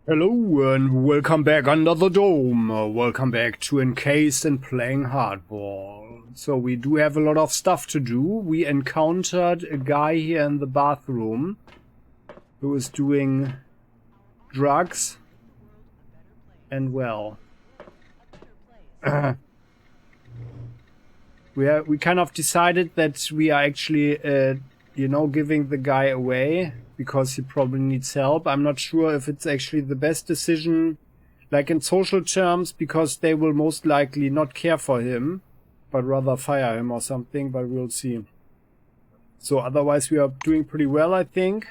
Hello and welcome back under the dome. Welcome back to Encased and playing hardball. So we do have a lot of stuff to do. We encountered a guy here in the bathroom who is doing drugs and well. we kind of decided that we are actually giving the guy away because he probably needs help. I'm not sure if it's actually the best decision, like in social terms, because they will most likely not care for him, but rather fire him or something, but we'll see. So otherwise we are doing pretty well, I think.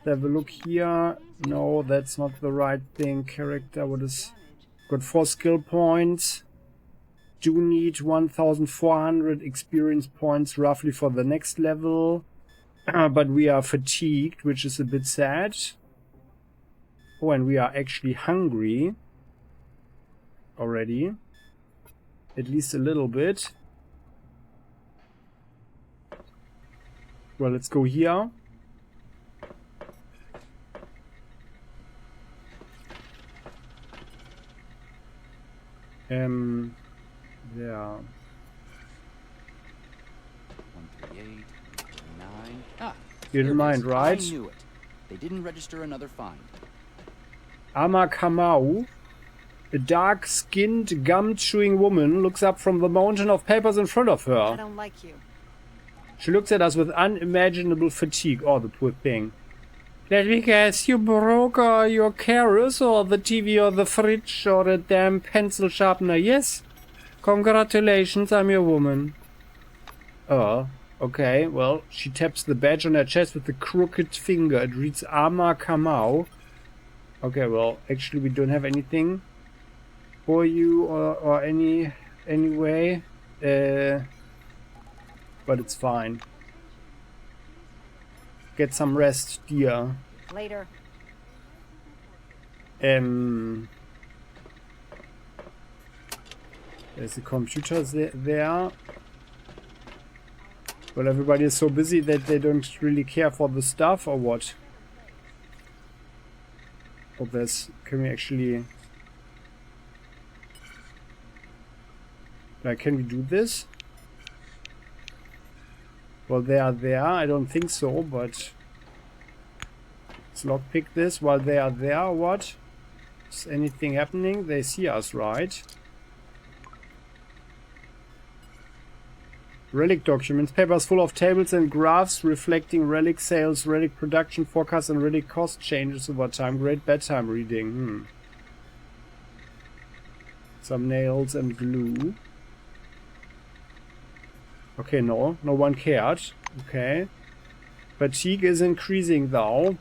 Have a look here. No, that's not the right thing. Character, what is... Got 4 skill points. Do need 1,400 experience points roughly for the next level. But we are fatigued, which is a bit sad. Oh, and we are actually hungry already. At least a little bit. Well, let's go here. Yeah. 138, 9. Ah, You didn't mind, right? I knew it. They didn't register another find. Ama Kamau, a dark-skinned, gum-chewing woman, looks up from the mountain of papers in front of her. I don't like you. She looks at us with unimaginable fatigue. Oh, the poor thing. Let me guess, you broke your carrots or the TV or the fridge or a damn pencil sharpener, yes? Congratulations, I'm your woman. Oh, okay, well, she taps the badge on her chest with a crooked finger. It reads Ama Kamau. Okay, well, actually we don't have anything for you or any way. But it's fine. Get some rest, dear. Later. There's a computer there. Well, everybody is so busy that they don't really care for the stuff, or what? Oh, can we actually... Like, can we do this? Well, they are there. I don't think so, but... Let's lockpick this while they are there, or what? Is anything happening? They see us, right? Relic documents, papers full of tables and graphs reflecting relic sales, relic production forecasts, and relic cost changes over time. Great bedtime reading. Some nails and glue. Okay, no one cared. Okay. Fatigue is increasing though.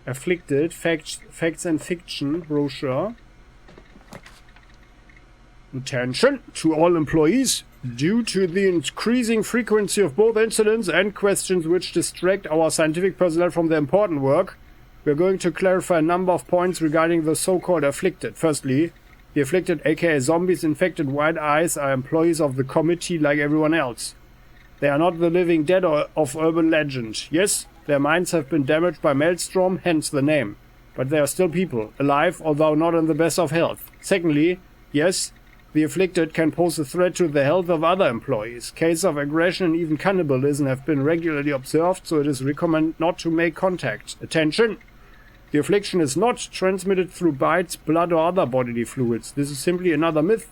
Afflicted, facts and fiction brochure. Attention to all employees. Due to the increasing frequency of both incidents and questions which distract our scientific personnel from their important work, we are going to clarify a number of points regarding the so-called afflicted. Firstly, the afflicted, aka zombies infected white eyes, are employees of the committee like everyone else. They are not the living dead of urban legend. Yes, their minds have been damaged by Maelstrom, hence the name. But they are still people, alive, although not in the best of health. Secondly, yes, the afflicted can pose a threat to the health of other employees. Cases of aggression and even cannibalism have been regularly observed, so it is recommended not to make contact. Attention! The affliction is not transmitted through bites, blood or other bodily fluids. This is simply another myth,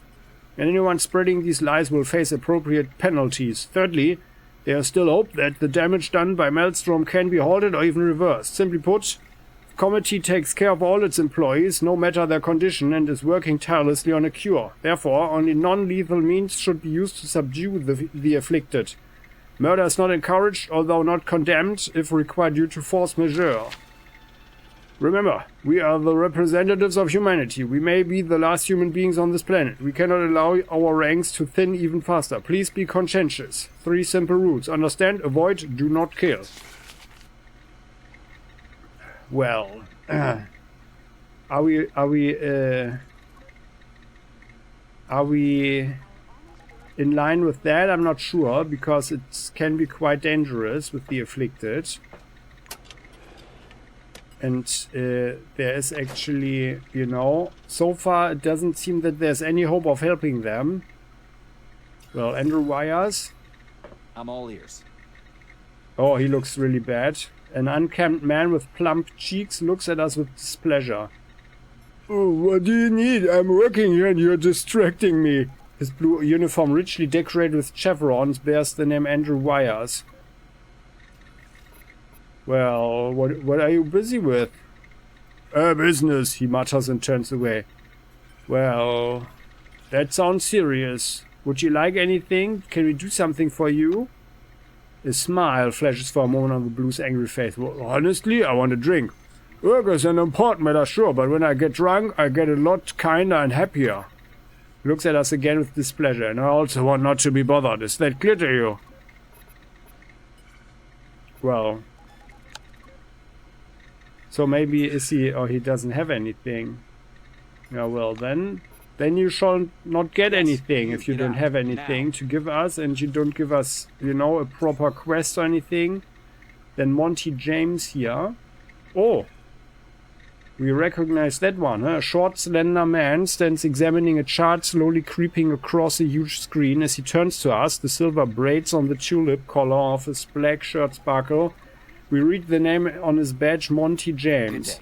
and anyone spreading these lies will face appropriate penalties. Thirdly, there is still hope that the damage done by Maelstrom can be halted or even reversed. Simply put, the committee takes care of all its employees, no matter their condition, and is working tirelessly on a cure. Therefore, only non-lethal means should be used to subdue the afflicted. Murder is not encouraged, although not condemned, if required due to force majeure. Remember, we are the representatives of humanity. We may be the last human beings on this planet. We cannot allow our ranks to thin even faster. Please be conscientious. 3 simple rules. Understand, avoid, do not kill. Well, are we in line with that, I'm not sure, because it can be quite dangerous with the afflicted. And there is actually, you know, so far it doesn't seem that there's any hope of helping them. Well, Andrew Wires. I'm all ears. Oh, he looks really bad. An unkempt man with plump cheeks looks at us with displeasure. Oh, what do you need? I'm working here and you're distracting me. His blue uniform, richly decorated with chevrons, bears the name Andrew Wires. Well, what are you busy with? Business, he mutters and turns away. Well, that sounds serious. Would you like anything? Can we do something for you? A smile flashes for a moment on the blue's angry face. Well, honestly, I want a drink. Work is an important matter, sure, but when I get drunk, I get a lot kinder and happier. He looks at us again with displeasure, and I also want not to be bothered. Is that clear to you? Well... So maybe is he, or he doesn't have anything. Yeah, well then you shall not get anything if you don't have anything to give us, and you don't give us, you know, a proper quest or anything. Then Monty James here. Oh, we recognize that one, huh? A short, slender man stands examining a chart slowly creeping across a huge screen. As he turns to us, the silver braids on the tulip collar of his black shirt sparkle. We read the name on his badge, Monty James.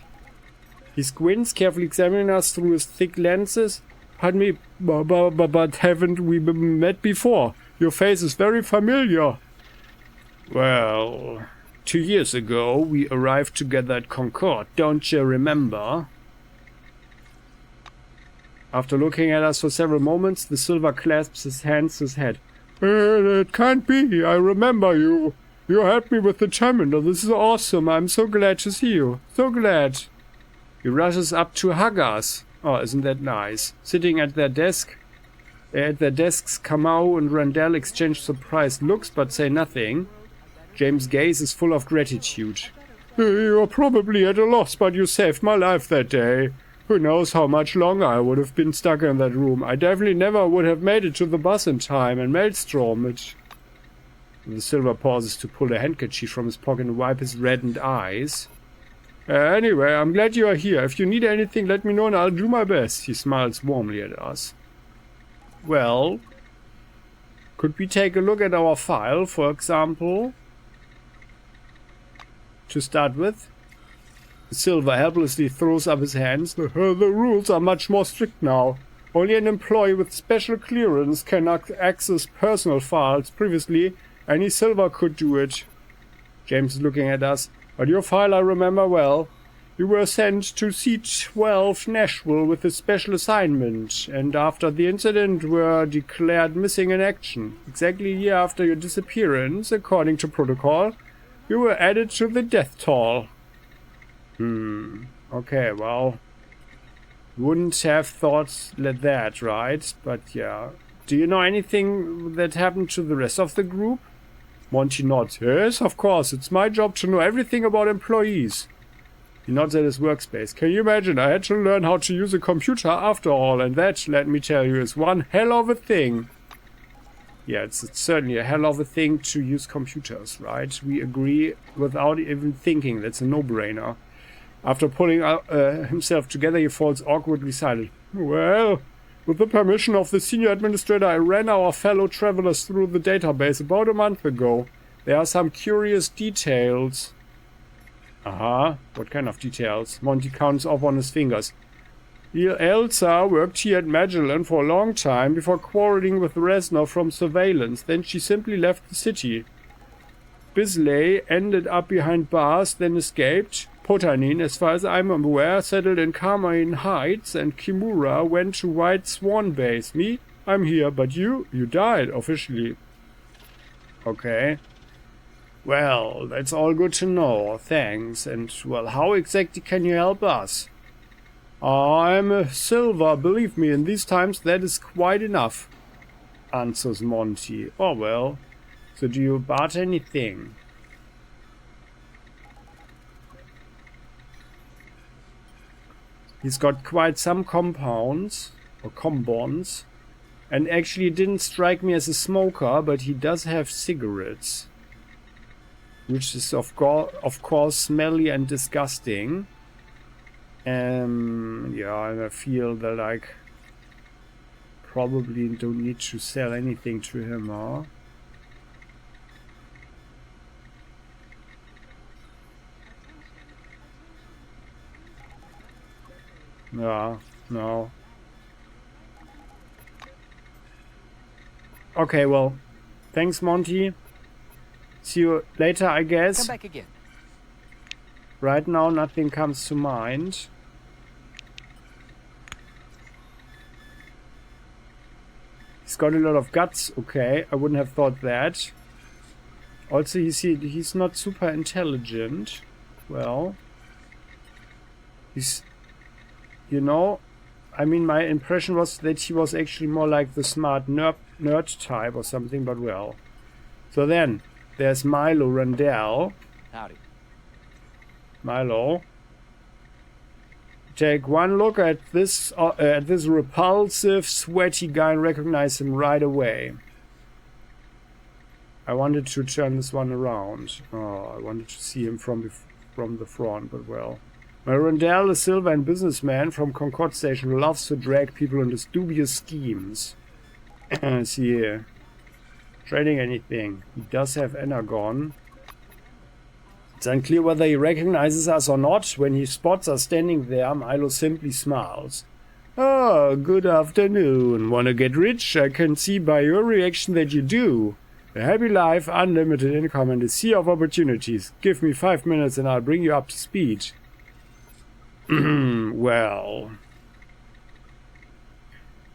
He squints, carefully examining us through his thick lenses. Pardon me, but haven't we met before? Your face is very familiar. Well, 2 years ago we arrived together at Concord, don't you remember? After looking at us for several moments, the silver clasps his hands to his head. It can't be, I remember you. You helped me with the terminal. This is awesome. I'm so glad to see you. So glad. He rushes up to hug us. Oh, isn't that nice? Sitting at their desk. At their desks, Kamau and Randall exchange surprised looks but say nothing. James' gaze is full of gratitude. You're probably at a loss, but you saved my life that day. Who knows how much longer I would have been stuck in that room. I definitely never would have made it to the bus in time, and Maelstrom, The silver pauses to pull a handkerchief from his pocket and wipe his reddened eyes. Anyway, I'm glad you are here. If you need anything, let me know and I'll do my best. He smiles warmly at us. Well, could we take a look at our file, for example? To start with, the silver helplessly throws up his hands. The rules are much more strict now. Only an employee with special clearance can access personal files. Previously, any silver could do it. James is looking at us. But your file I remember well. You were sent to C-12 Nashville with a special assignment, and after the incident were declared missing in action. Exactly a year after your disappearance, according to protocol, you were added to the death toll. Okay, well, wouldn't have thought that, right? But yeah. Do you know anything that happened to the rest of the group? Monty nods. Yes, of course. It's my job to know everything about employees. He nods at his workspace. Can you imagine? I had to learn how to use a computer after all, and that, let me tell you, is one hell of a thing. Yeah, it's certainly a hell of a thing to use computers, right? We agree without even thinking. That's a no-brainer. After pulling himself together, he falls awkwardly silent. Well, with the permission of the senior administrator, I ran our fellow travelers through the database about a month ago. There are some curious details. What kind of details? Monty counts off on his fingers. Elsa worked here at Magellan for a long time before quarreling with Reznor from surveillance. Then she simply left the city. Bisley ended up behind bars, then escaped. Potanin, as far as I'm aware, settled in Carmine Heights, and Kimura went to White Swan Base. Me? I'm here, but you died, officially. Okay. Well, that's all good to know, thanks. And, well, how exactly can you help us? I'm a silver, believe me, in these times that is quite enough, answers Monty. Oh well, so do you barter anything? He's got quite some compounds, or combons, And actually it didn't strike me as a smoker, but he does have cigarettes. Which is of course smelly and disgusting. Yeah, and I feel that like probably don't need to sell anything to him, huh? Yeah, no. Okay, well, thanks, Monty. See you later, I guess. Come back again. Right now, nothing comes to mind. He's got a lot of guts. Okay, I wouldn't have thought that. Also, he's not super intelligent. Well, he's, you know, I mean, my impression was that he was actually more like the smart nerd type or something, but well. So then, there's Milo Randell. Howdy. Milo. Take one look at this repulsive, sweaty guy and recognize him right away. I wanted to turn this one around. Oh, I wanted to see him from the front, but well. Randell, a Sylvan businessman from Concord Station who loves to drag people into dubious schemes. See here. Trading anything. He does have Energon. It's unclear whether he recognizes us or not. When he spots us standing there, Milo simply smiles. Oh, good afternoon. Wanna get rich? I can see by your reaction that you do. A happy life, unlimited income, and a sea of opportunities. Give me 5 minutes and I'll bring you up to speed. Well,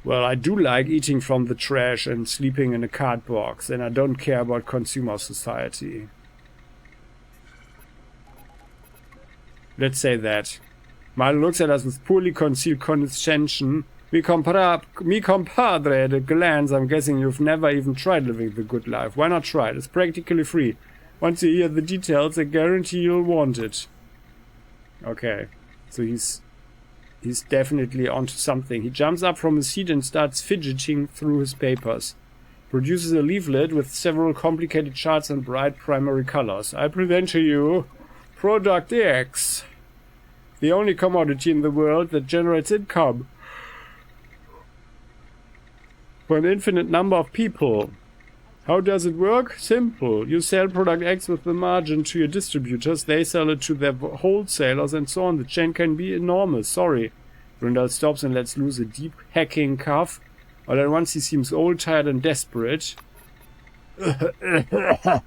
I do like eating from the trash and sleeping in a card box, and I don't care about consumer society. Let's say that. Milo looks at us with poorly concealed condescension. Mi compadre, at a glance, I'm guessing you've never even tried living the good life. Why not try it? It's practically free. Once you hear the details, I guarantee you'll want it. Okay, so he's definitely onto something. He jumps up from his seat and starts fidgeting through his papers. Produces a leaflet with several complicated charts and bright primary colors. I present to you Product X, the only commodity in the world that generates income for an infinite number of people. How does it work? Simple. You sell Product X with the margin to your distributors, they sell it to their wholesalers, and so on. The chain can be enormous. Sorry. Randall stops and lets loose a deep hacking cough. All at once he seems old, tired, and desperate. The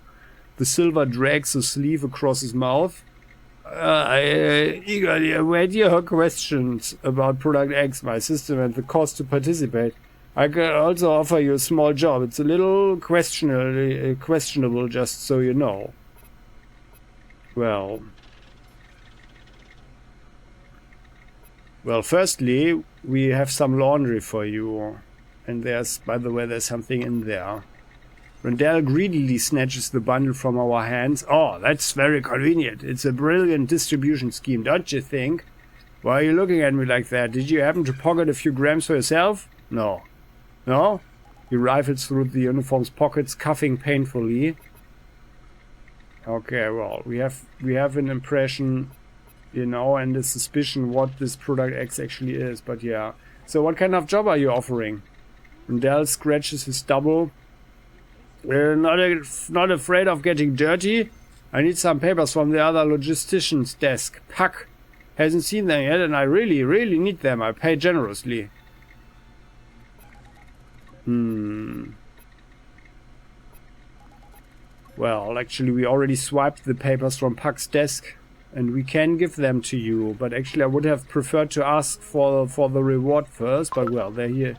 silver drags a sleeve across his mouth. I eagerly await your questions about Product X, my system, and the cost to participate. I can also offer you a small job. It's a little questionable, just so you know. Well, firstly, we have some laundry for you. And by the way, there's something in there. Randell greedily snatches the bundle from our hands. Oh, that's very convenient. It's a brilliant distribution scheme, don't you think? Why are you looking at me like that? Did you happen to pocket a few grams for yourself? No. No? He rifles through the uniform's pockets, coughing painfully. Okay, well, we have an impression, you know, and a suspicion what this Product X actually is, but yeah. So what kind of job are you offering? Randell scratches his stubble. Not afraid of getting dirty? I need some papers from the other logistician's desk. Puck hasn't seen them yet, and I really, really need them. I pay generously. Well, actually, we already swiped the papers from Puck's desk, and we can give them to you. But actually, I would have preferred to ask for the reward first. But well, they're here.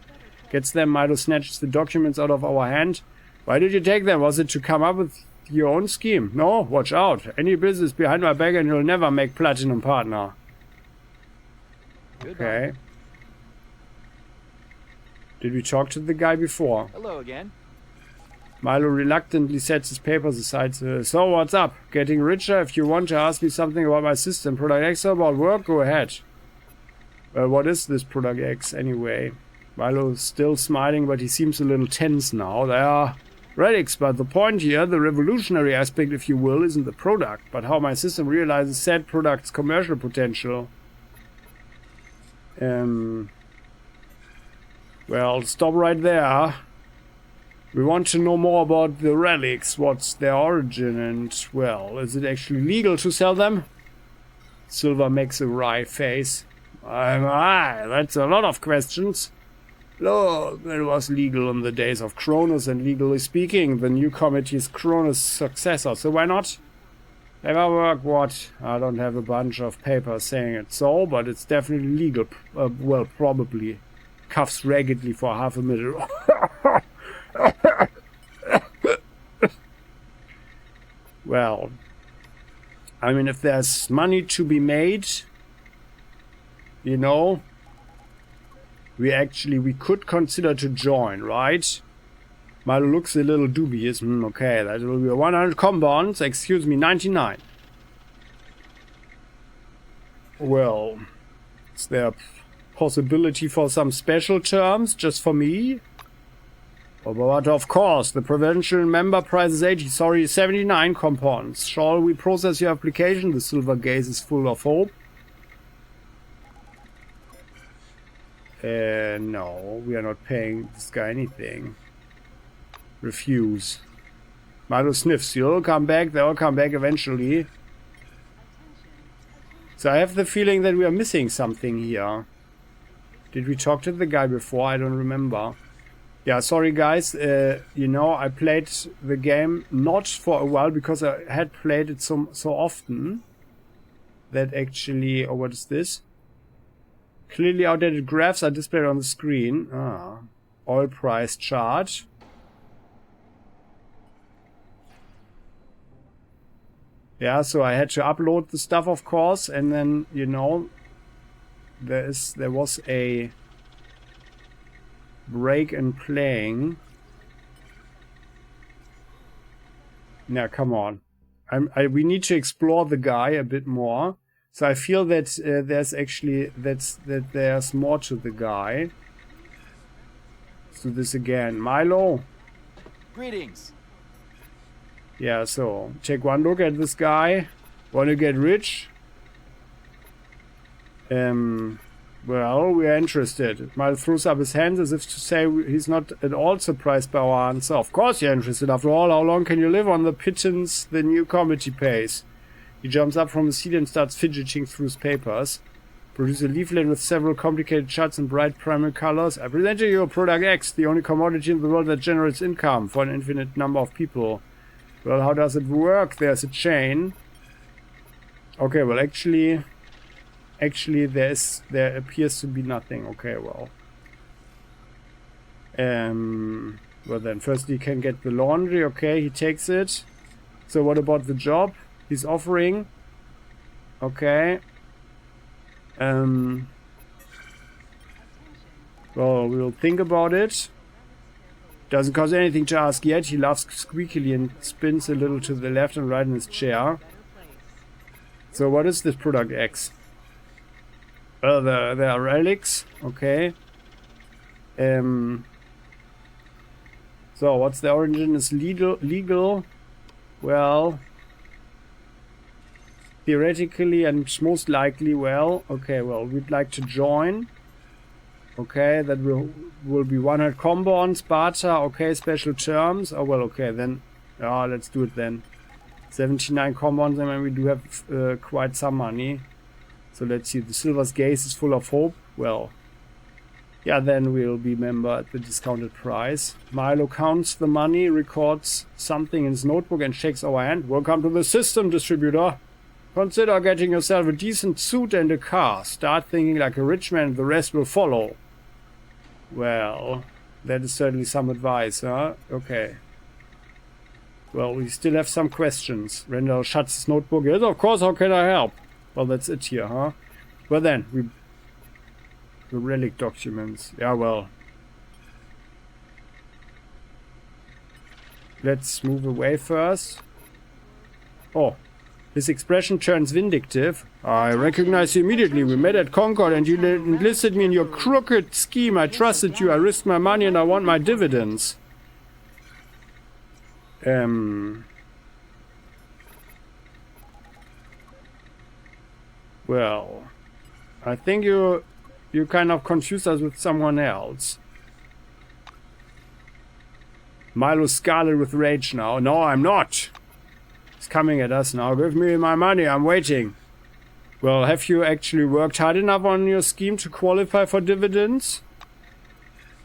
Gets them. Milo snatches the documents out of our hand. Why did you take them? Was it to come up with your own scheme? No? Watch out. Any business behind my back and you'll never make platinum partner. Okay. Did we talk to the guy before? Hello again. Milo reluctantly sets his papers aside. So what's up? Getting richer? If you want to ask me something about my system, Product X, or about work, go ahead. What is this Product X anyway? Milo's still smiling, but he seems a little tense now. They are relics, but the point here, the revolutionary aspect, if you will, isn't the product, but how my system realizes said product's commercial potential. Well, stop right there. We want to know more about the relics, what's their origin, and, well, is it actually legal to sell them? Silver makes a wry face. Aye, that's a lot of questions. Look, it was legal in the days of CRONUS, and legally speaking, the new committee's CRONUS successor, so why not? Ever work what? I don't have a bunch of papers saying it's so, but it's definitely legal. Well, probably. Coughs raggedly for half a minute. Well, I mean, if there's money to be made, you know, we could consider to join, right? Milo looks a little dubious. Okay, that will be 100 compounds. Excuse me, 99. Well, is there a possibility for some special terms just for me? Oh, but of course, the provincial member price is 80. Sorry, 79 compounds. Shall we process your application? The silver gaze is full of hope. No, we are not paying this guy anything. Refuse. Milo sniffs. You'll come back. They'll come back eventually. So I have the feeling that we are missing something here. Did we talk to the guy before? I don't remember. Yeah, sorry guys. You know, I played the game not for a while because I had played it so often that actually... Oh, what is this? Clearly outdated graphs are displayed on the screen. Oil price chart. Yeah, so I had to upload the stuff, of course, and then, you know, there was a break in playing. Now, come on. We need to explore the guy a bit more. So I feel that there's more to the guy. Let's do this again. Milo. Greetings. Yeah, so take one look at this guy. Want to get rich? Well, we are interested. Milo throws up his hands as if to say he's not at all surprised by our answer. Of course you're interested. After all, how long can you live on the pittance the new committee pays? He jumps up from his seat and starts fidgeting through his papers. Produce a leaflet with several complicated charts in bright primary colors. I present to you product X, the only commodity in the world that generates income for an infinite number of people. Well, how does it work? There's a chain. Okay, well, actually there appears to be nothing. Okay, well. Well then, first he can get the laundry. Okay, he takes it. So what about the job he's offering? Okay. Well, we'll think about it. Doesn't cost anything to ask yet. He laughs squeakily and spins a little to the left and right in his chair. So what is this product X? Well, there are relics. Okay. So what's the origin? Is legal? Well, theoretically and most likely, well, okay, well, we'd like to join. Okay, that will be 100 compounds, barter, okay, special terms. Oh, well, okay, then, let's do it then. 79 compounds, and then we do have quite some money. So let's see, the silver's gaze is full of hope. Well, yeah, then we'll be member at the discounted price. Milo counts the money, records something in his notebook, and shakes our hand. Welcome to the system, distributor. Consider getting yourself a decent suit and a car. Start thinking like a rich man, the rest will follow. Well, that is certainly some advice, huh? Okay. Well, we still have some questions. Randall shuts his notebook. Yes, of course, how can I help? Well, that's it here, huh? Well then, the relic documents. Yeah, well. Let's move away first. Oh. His expression turns vindictive. I recognize you immediately. We met at Concord and you enlisted me in your crooked scheme. I trusted you. I risked my money and I want my dividends. Well, I think you kind of confused us with someone else. Milo's scarlet with rage now. No, I'm not. He's coming at us now. Give me my money. I'm waiting. Well, have you actually worked hard enough on your scheme to qualify for dividends?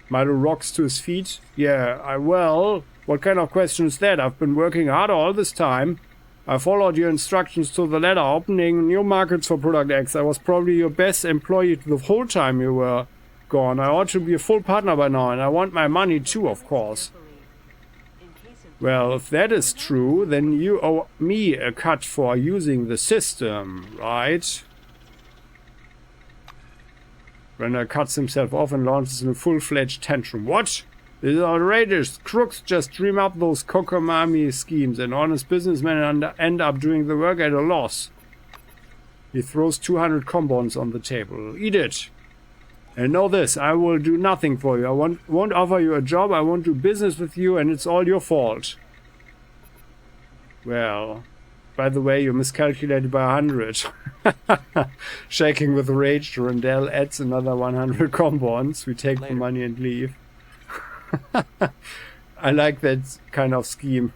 Milo rocks to his feet. Yeah, well, what kind of question is that? I've been working hard all this time. I followed your instructions to the letter, opening new markets for Product X. I was probably your best employee the whole time you were gone. I ought to be a full partner by now, and I want my money too, of course. Well, if that is true, then you owe me a cut for using the system, right? Renner cuts himself off and launches in a full-fledged tantrum. What? This is outrageous. Crooks just dream up those Kokomami schemes, and honest businessmen end up doing the work at a loss. He throws 200 combons on the table. Eat it. And know this, I will do nothing for you. I won't offer you a job, I won't do business with you, and it's all your fault. Well, by the way, you miscalculated by 100. Shaking with rage, Rondell adds another 100 combons. We take the money and leave. I like that kind of scheme.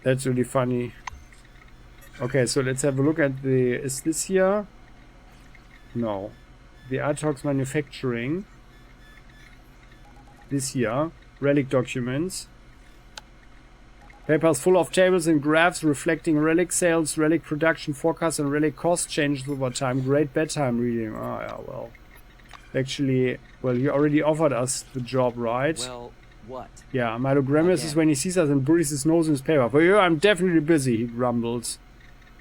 That's really funny. Okay, so let's have a look at the... Is this here? No. The Atox manufacturing. This here. Relic documents. Papers full of tables and graphs reflecting relic sales, relic production forecasts, and relic cost changes over time. Great bedtime reading. Oh, yeah, well. Actually, well, you already offered us the job, right? Well, what? Yeah, Milo grimaces when he sees us and buries his nose in his paper. For you, I'm definitely busy, he grumbles.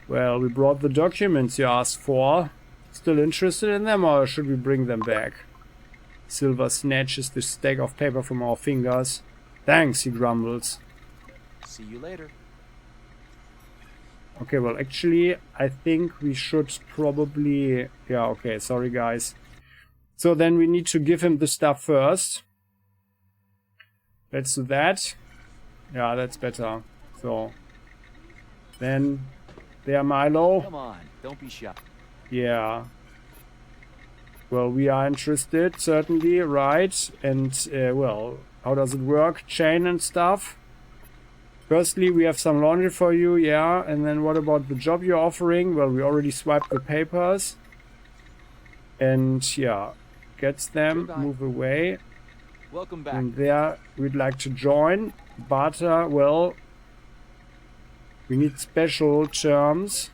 Well, we brought the documents you asked for. Still interested in them, or should we bring them back? Silver snatches the stack of paper from our fingers. Thanks, he grumbles. See you later. Okay, well, actually, I think we should probably... Yeah, okay, sorry, guys. So then we need to give him the stuff first. Let's do that. Yeah, that's better. So, then, there, Milo. Come on, don't be shy. Yeah. Well, we are interested, certainly, right? And, well, how does it work? Chain and stuff. Firstly, we have some laundry for you, yeah. And then what about the job you're offering? Well, we already swiped the papers. And, yeah, gets them, Goodbye. move away. Welcome back. And there, we'd like to join. Barter, well, we need special terms.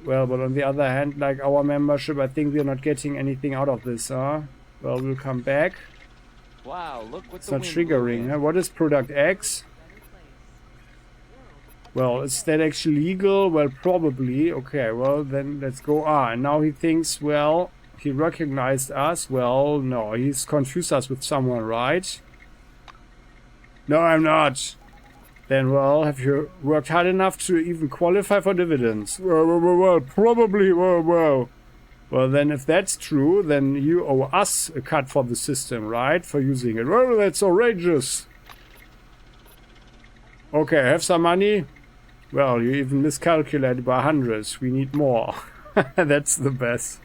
Well, but on the other hand, like our membership, I think we're not getting anything out of this, huh? Well, we'll come back. Wow, look what It's the not wind blew triggering, in. huh? What is Product X? Well, is that actually legal? Well, probably. Okay, well, then let's go. Ah, and now he thinks, well, he recognized us. Well, no, he's confused us with someone, right? No, I'm not. Then, well, have you worked hard enough to even qualify for dividends? Well, probably, well. Well, then if that's true, then you owe us a cut for the system, right? For using it. Well, that's outrageous. Okay, have some money? Well, you even miscalculated by hundreds. We need more. That's the best.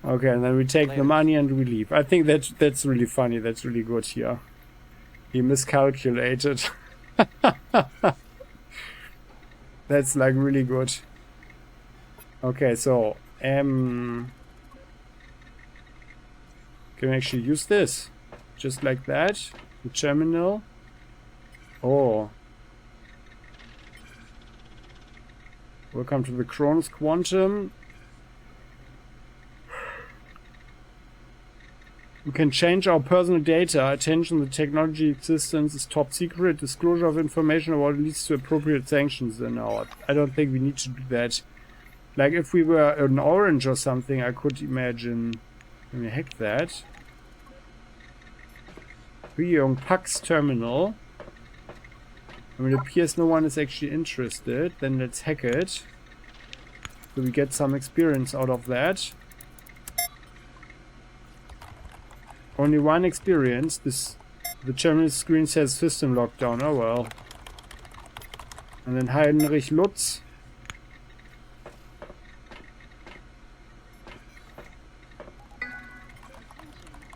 Okay, and then we take the money and we leave. I think that's really funny. That's really good here. He miscalculated. That's like really good. Okay, so can we actually use this? Just like that? The terminal? Oh. Welcome to the CRONUS Quantum. We can change our personal data. Attention, the technology existence is top secret. Disclosure of information about it leads to appropriate sanctions. No, I don't think we need to do that. Like if we were an orange or something, I could imagine. Let me hack that. Young Pax terminal. I mean, it appears no one is actually interested. Then let's hack it. So we get some experience out of that. Only one experience. The terminal screen says system lockdown. Oh well. And then Heinrich Lutz.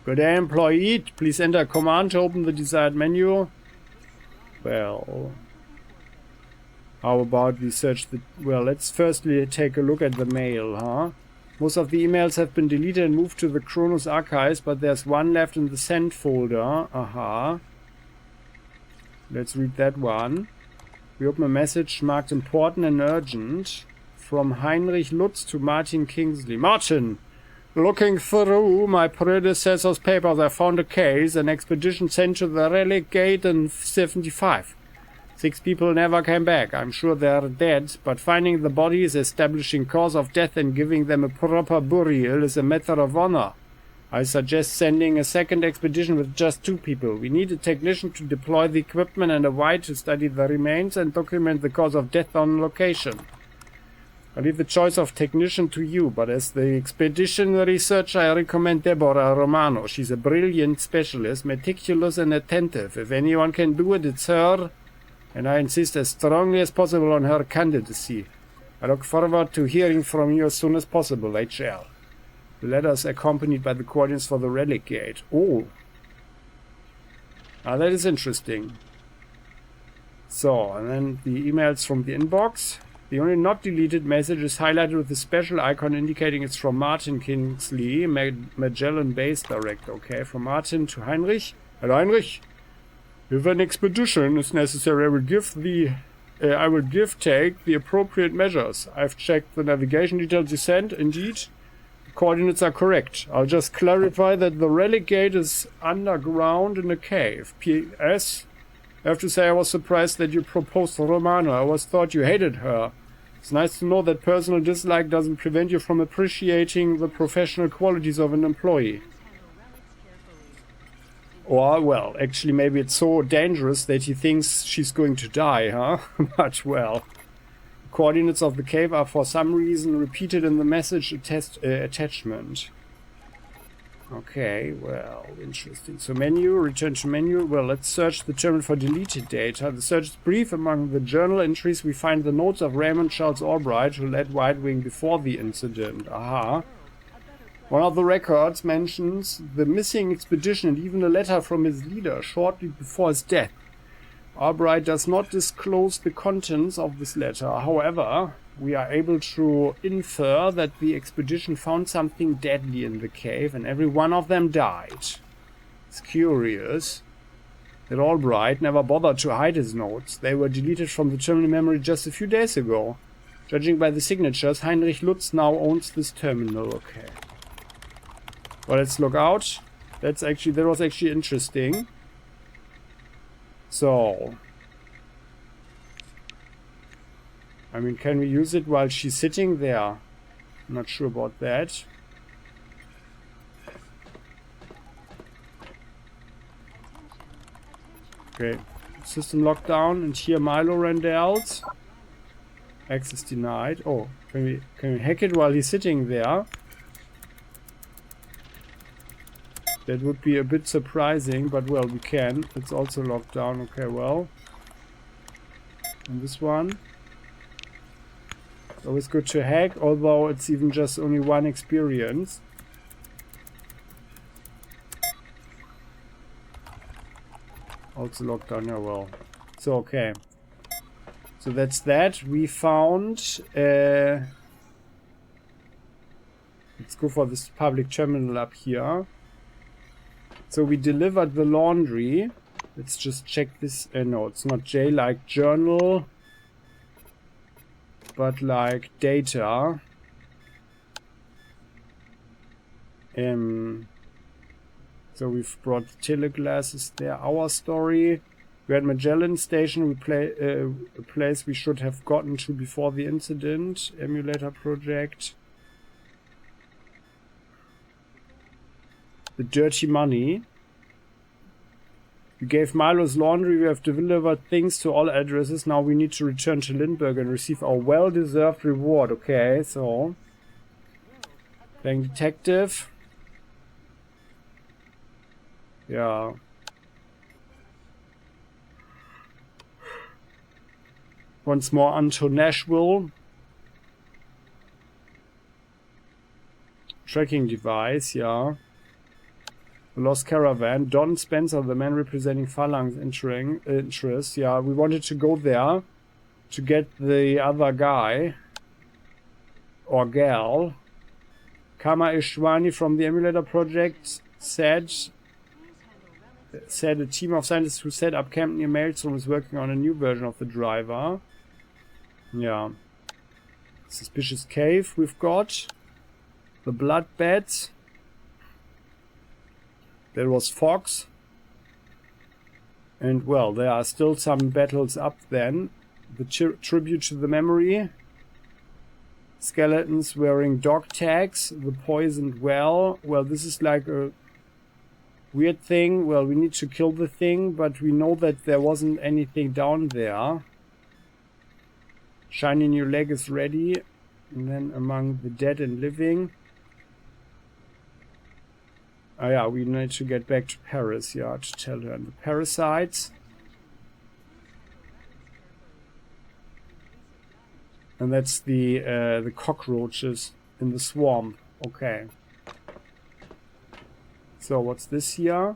Good day, employee. Please enter a command to open the desired menu. Well, how about we search the... Well, let's firstly take a look at the mail, huh? Most of the emails have been deleted and moved to the CRONUS archives, but there's one left in the sent folder. Aha. Let's read that one. We open a message marked important and urgent from Heinrich Lutz to Martin Kingsley. Martin! Looking through my predecessor's papers, I found a case, an expedition sent to the Relic Gate in 75. 6 people never came back. I'm sure they're dead, but finding the bodies, establishing cause of death and giving them a proper burial is a matter of honor. I suggest sending a second expedition with just 2 people. We need a technician to deploy the equipment and a guide to study the remains and document the cause of death on location. I leave the choice of technician to you, but as the expedition researcher, I recommend Deborah Romano. She's a brilliant specialist, meticulous and attentive. If anyone can do it, it's her, and I insist as strongly as possible on her candidacy. I look forward to hearing from you as soon as possible, HL. The letter is accompanied by the coordinates for the Relic Gate. Oh. Ah, that is interesting. So, and then the emails from the inbox. The only not deleted message is highlighted with a special icon indicating it's from Martin Kingsley, Magellan-based director. Okay, from Martin to Heinrich. Hello, Heinrich. If an expedition is necessary, I will take the appropriate measures. I've checked the navigation details you sent. Indeed, the coordinates are correct. I'll just clarify that the Relic Gate is underground in a cave. P.S. I have to say I was surprised that you proposed Romano. I always thought you hated her. It's nice to know that personal dislike doesn't prevent you from appreciating the professional qualities of an employee. Or, well, actually maybe it's so dangerous that he thinks she's going to die, huh? But, well, the coordinates of the cave are for some reason repeated in the message attachment. Okay, well, interesting. So menu, return to menu. Well, let's search the terminal for deleted data. The search is brief. Among the journal entries, we find the notes of Raymond Charles Albright, who led White Wing before the incident. Aha. One of the records mentions the missing expedition and even a letter from his leader shortly before his death. Albright does not disclose the contents of this letter. However, we are able to infer that the expedition found something deadly in the cave and every one of them died. It's curious that Albright never bothered to hide his notes. They were deleted from the terminal memory just a few days ago. Judging by the signatures, Heinrich Lutz now owns this terminal. Okay. Well, let's look out. That was actually interesting. So, I mean, can we use it while she's sitting there? I'm not sure about that. Okay, system lockdown, and here Milo Randalls. Access denied. Oh, can we hack it while he's sitting there? That would be a bit surprising, but well, we can. It's also locked down. Okay, well. And this one. It's always good to hack, although it's even just only one experience. Also locked down. Yeah, well. So, okay. So that's that. We found... let's go for this public terminal up here. So we delivered the laundry. Let's just check this. No, it's not J like journal, but like data. So we've brought the teleglasses there. Our story. We had Magellan Station, a place we should have gotten to before the incident. Emulator project. The dirty money. We gave Milo's laundry. We have delivered things to all addresses. Now we need to return to Lindbergh and receive our well-deserved reward. Okay, so... Playing detective. Yeah. Once more onto Nashville. Tracking device, yeah. The Lost Caravan. Don Spencer, the man representing Phalanx interest. Yeah, we wanted to go there to get the other guy. Or gal. Kama Ishwani from the Emulator Project said a team of scientists who set up camp near Maelstrom is working on a new version of the driver. Yeah. Suspicious cave we've got. The blood beds. There was Fox. And well, there are still some battles up then. The tribute to the memory. Skeletons wearing dog tags. The poisoned well. Well, this is like a weird thing. Well, we need to kill the thing, but we know that there wasn't anything down there. Shiny new leg is ready. And then among the dead and living. Oh yeah, we need to get back to Paris, yeah, to tell her. And the parasites. And that's the cockroaches in the swamp. Okay. So what's this here?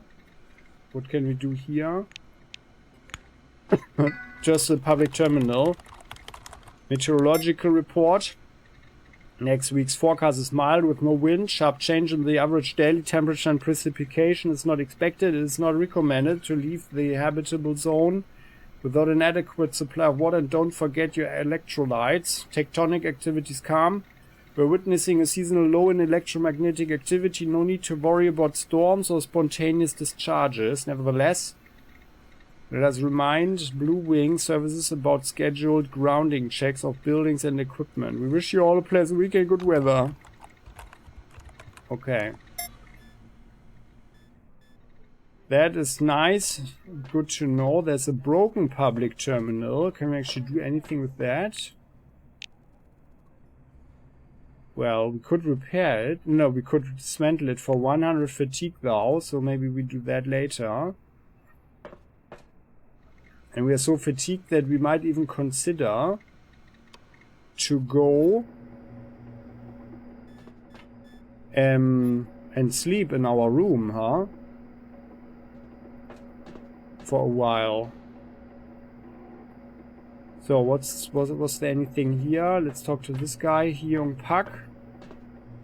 What can we do here? Just a public terminal. Meteorological report. Next week's forecast is mild with no wind. Sharp change in the average daily temperature and precipitation is not expected. It is not recommended to leave the habitable zone without an adequate supply of water, and don't forget your electrolytes. Tectonic activities calm. We're witnessing a seasonal low in electromagnetic activity. No need to worry about storms or spontaneous discharges. Nevertheless, let us remind Blue Wing services about scheduled grounding checks of buildings and equipment. We wish you all a pleasant weekend, good weather. Okay. That is nice. Good to know. There's a broken public terminal. Can we actually do anything with that? Well, we could repair it. No, we could dismantle it for 100 fatigue though, so maybe we do that later. And we are so fatigued that we might even consider to go and sleep in our room, huh? For a while. So was there anything here? Let's talk to this guy, Hyung Pak.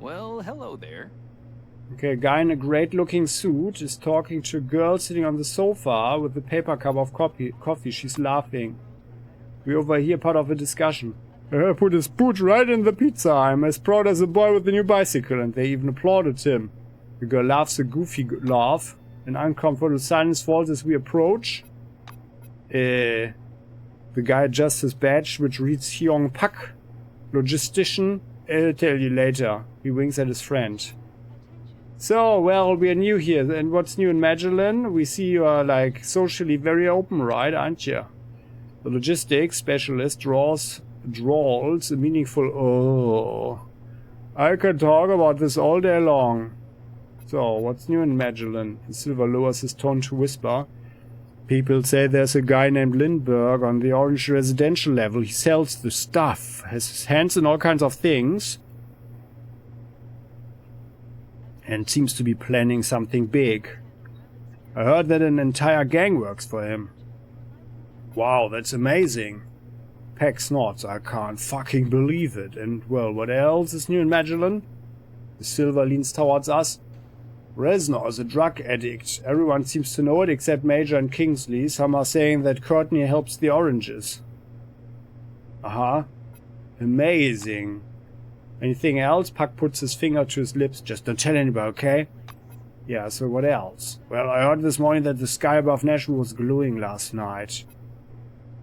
Well, hello there. Okay, a guy in a great looking suit is talking to a girl sitting on the sofa with a paper cup of coffee. She's laughing. We overhear part of a discussion. Put his boot right in the pizza. I'm as proud as a boy with the new bicycle. And they even applauded him. The girl laughs a goofy laugh. An uncomfortable silence falls as we approach. The guy adjusts his badge, which reads Hyung Pak, logistician. I'll tell you later. He winks at his friend. So, well, we are new here. And what's new in Magellan? We see you are, like, socially very open, right, aren't you? The logistics specialist drawls a meaningful oh. I can talk about this all day long. So, what's new in Magellan? The Silver lowers his tone to whisper. People say there's a guy named Lindbergh on the orange residential level. He sells the stuff, has his hands in all kinds of things, and seems to be planning something big. I heard that an entire gang works for him. Wow, that's amazing. Peck snorts. I can't fucking believe it. And, well, what else is new in Magellan? The Silver leans towards us. Reznor is a drug addict. Everyone seems to know it except Major and Kingsley. Some are saying that Courtney helps the oranges. Amazing. Anything else? Puck puts his finger to his lips. Just don't tell anybody, okay? Yeah, so what else? Well, I heard this morning that the sky above Nashville was glowing last night.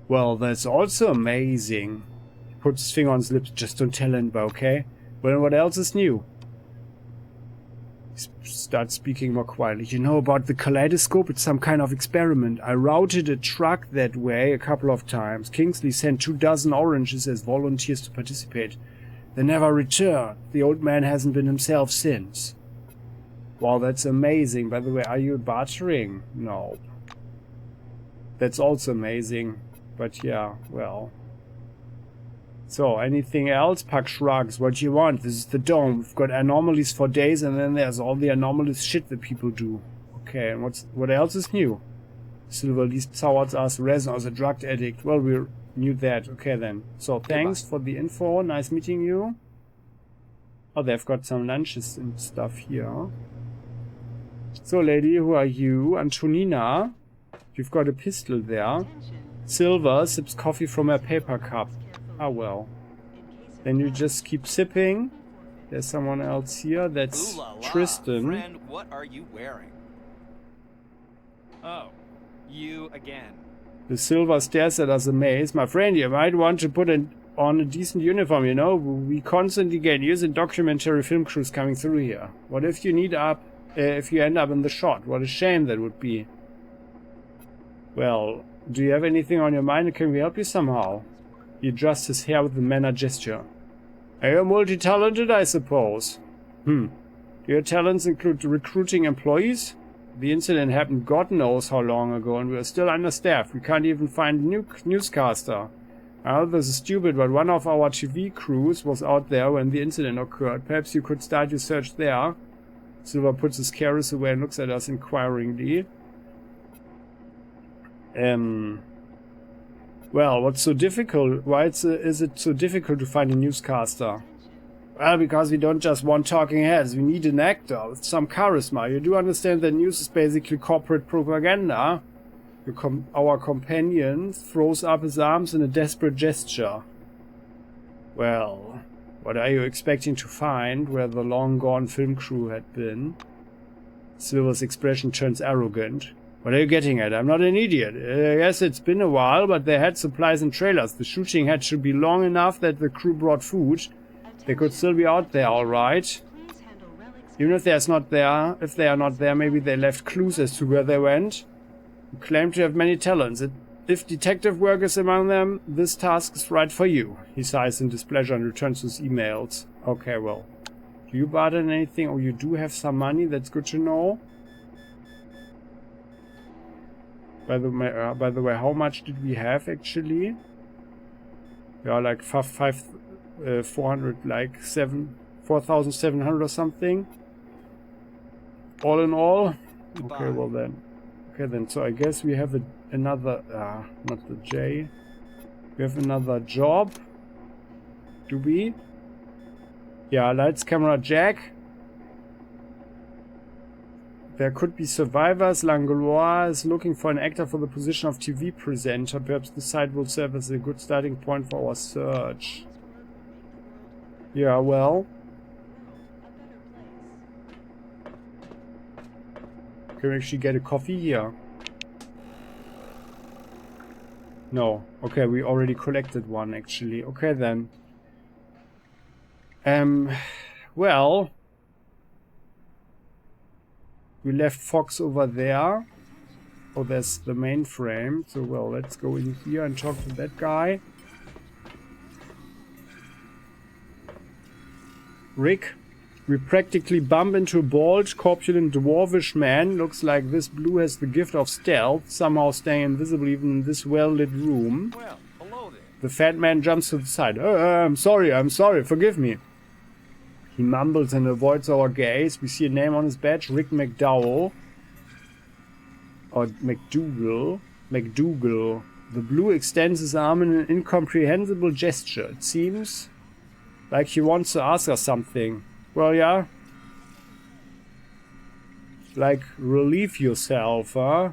Well, that's also amazing. He puts his finger on his lips. Just don't tell anybody, okay? Well, what else is new? Start speaking more quietly. You know about the kaleidoscope? It's some kind of experiment. I routed a truck that way a couple of times. Kingsley sent 24 oranges as volunteers to participate. They never returned. The old man hasn't been himself since. Wow, that's amazing. By the way, are you bartering? No. That's also amazing. But yeah, well. So, anything else? Puck shrugs. What do you want? This is the dome. We've got anomalies for days, and then there's all the anomalous shit that people do. Okay, and what else is new? Silver least towards us. Resin as a drug addict. Well, we knew that. Okay, then. So, thanks for the info. Nice meeting you. Oh, they've got some lunches and stuff here. So, lady, who are you? Antonina. You've got a pistol there. Silver sips coffee from a paper cup. Ah, well. Then you just keep sipping. There's someone else here. That's Tristan. Friend, what are you wearing? Oh, you again. The Silver stares at us amazed. My friend, you might want to put on a decent uniform, you know? We constantly get news and documentary film crews coming through here. What if you if you end up in the shot? What a shame that would be. Well, do you have anything on your mind? Can we help you somehow? He adjusts his hair with a manner gesture. Are you multi-talented, I suppose? Do your talents include recruiting employees? The incident happened God knows how long ago, and we're still understaffed. We can't even find a newscaster. I know this is stupid, but one of our TV crews was out there when the incident occurred. Perhaps you could start your search there. Silver puts his carrots away and looks at us inquiringly. Well, what's so difficult? Why is it so difficult to find a newscaster? Well, because we don't just want talking heads. We need an actor with some charisma. You do understand that news is basically corporate propaganda? Our companion throws up his arms in a desperate gesture. Well, what are you expecting to find where the long-gone film crew had been? Silver's expression turns arrogant. What are you getting at? I'm not an idiot. Yes, it's been a while, but they had supplies and trailers. The shooting had to be long enough that the crew brought food. They could still be out there, all right. Even if they are not there, maybe they left clues as to where they went. You claim to have many talents. If detective work is among them, this task is right for you. He sighs in displeasure and returns to his emails. Okay, well. Do you barter anything? Oh, you do have some money? That's good to know. By the way, how much did we have actually? Yeah, like 400, like 4,700 or something. All in all. Okay, well then. Okay then. So I guess we have another. Not the J. We have another job. Do we? Yeah, lights, camera, jack. There could be survivors. Langlois is looking for an actor for the position of TV presenter. Perhaps the site will serve as a good starting point for our search. Yeah, well. Can we actually get a coffee here? No. Okay, we already collected one actually. Okay then. Well. We left Fox over there. Oh, there's the mainframe. So, well, let's go in here and talk to that guy. Rick, we practically bump into a bald, corpulent, dwarvish man. Looks like this blue has the gift of stealth, somehow staying invisible even in this well-lit room. Well, hello there. The fat man jumps to the side. I'm sorry, forgive me. He mumbles and avoids our gaze. We see a name on his badge, Rick McDowell. Or McDougal. McDougal. The blue extends his arm in an incomprehensible gesture. It seems like he wants to ask us something. Well, yeah. Like, relieve yourself, huh?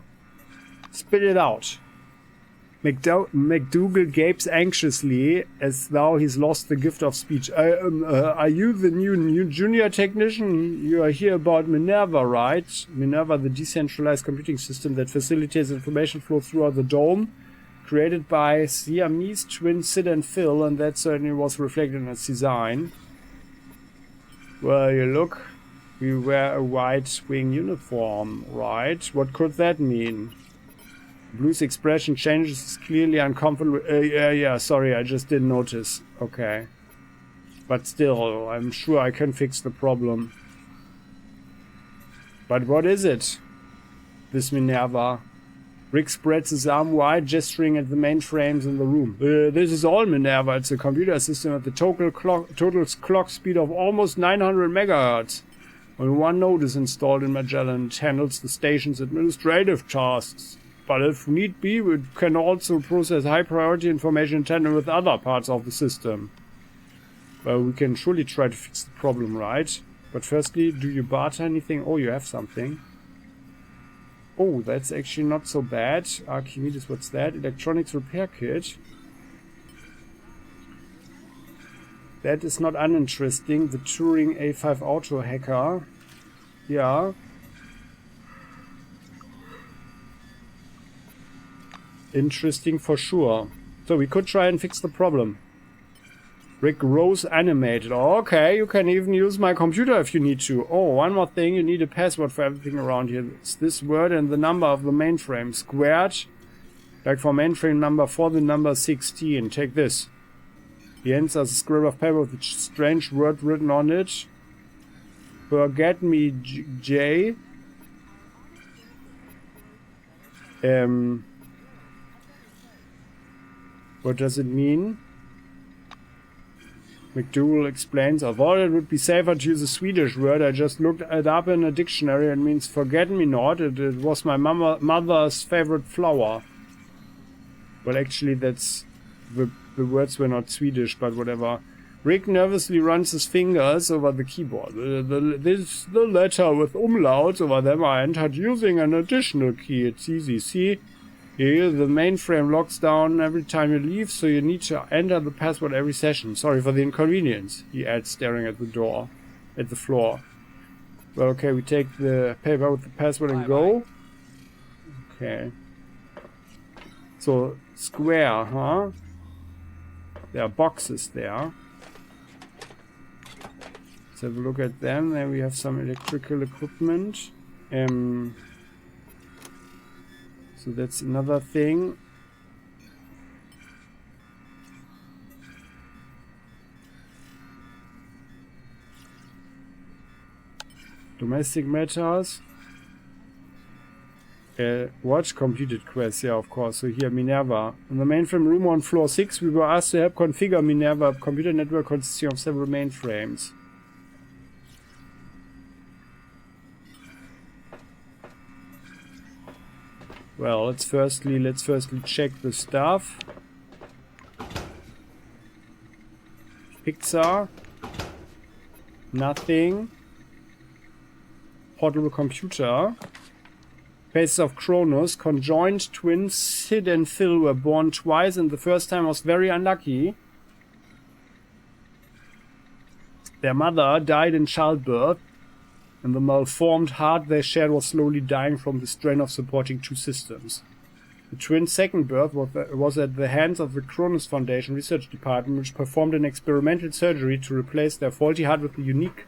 Spit it out. McDougal gapes anxiously as though he's lost the gift of speech. Are you the new junior technician? You are here about Minerva, right? Minerva, the decentralized computing system that facilitates information flow throughout the dome. Created by Siamese twins Sid and Phil, and that certainly was reflected in its design. Well, you look We wear a white wing uniform, right? What could that mean? Blue's expression changes, is clearly uncomfortable. Yeah, sorry, I just didn't notice. Okay. But still, I'm sure I can fix the problem. But what is it? This Minerva. Rick spreads his arm wide, gesturing at the mainframes in the room. This is all Minerva. It's a computer system at the total clock speed of almost 900 megahertz. Only one node is installed in Magellan. It handles the station's administrative tasks. But if need be, we can also process high-priority information in tandem with other parts of the system. Well, we can surely try to fix the problem, right? But firstly, do you barter anything? Oh, you have something. Oh, that's actually not so bad. Archimedes, what's that? Electronics repair kit. That is not uninteresting. The Turing A5 Auto Hacker. Yeah. Interesting for sure. So we could try and fix the problem. Rick Rose animated. Okay, you can even use my computer if you need to. Oh, one more thing. You need a password for everything around here. It's this word and the number of the mainframe. Squared. Like for mainframe number 4, the number 16. Take this. He hands us a scrap of paper with a strange word written on it. Forget me, J. What does it mean? McDougal explains, I thought it would be safer to use a Swedish word. I just looked it up in a dictionary. It means forget-me-not. It was my mother's favorite flower. Well, actually, that's... The words were not Swedish, but whatever. Rick nervously runs his fingers over the keyboard. The letter with umlauts over them are entered using an additional key. It's easy. See? Here, the mainframe locks down every time you leave, so you need to enter the password every session. Sorry for the inconvenience, he adds, staring at the door, at the floor. Well, okay, we take the paper with the password and go. Okay. So, square, huh? There are boxes there. Let's have a look at them. There we have some electrical equipment. So that's another thing. Domestic matters. Watch completed quest, yeah, of course. So here, Minerva. In the mainframe room on floor 6, we were asked to help configure Minerva, a computer network consisting of several mainframes. Well, let's firstly check the stuff. Pixar. Nothing. Portable computer. Faces of CRONUS. Conjoined twins Sid and Phil were born twice, and the first time was very unlucky. Their mother died in childbirth, and the malformed heart they shared was slowly dying from the strain of supporting two systems. The twins' second birth was at the hands of the CRONUS Foundation Research Department, which performed an experimental surgery to replace their faulty heart with a unique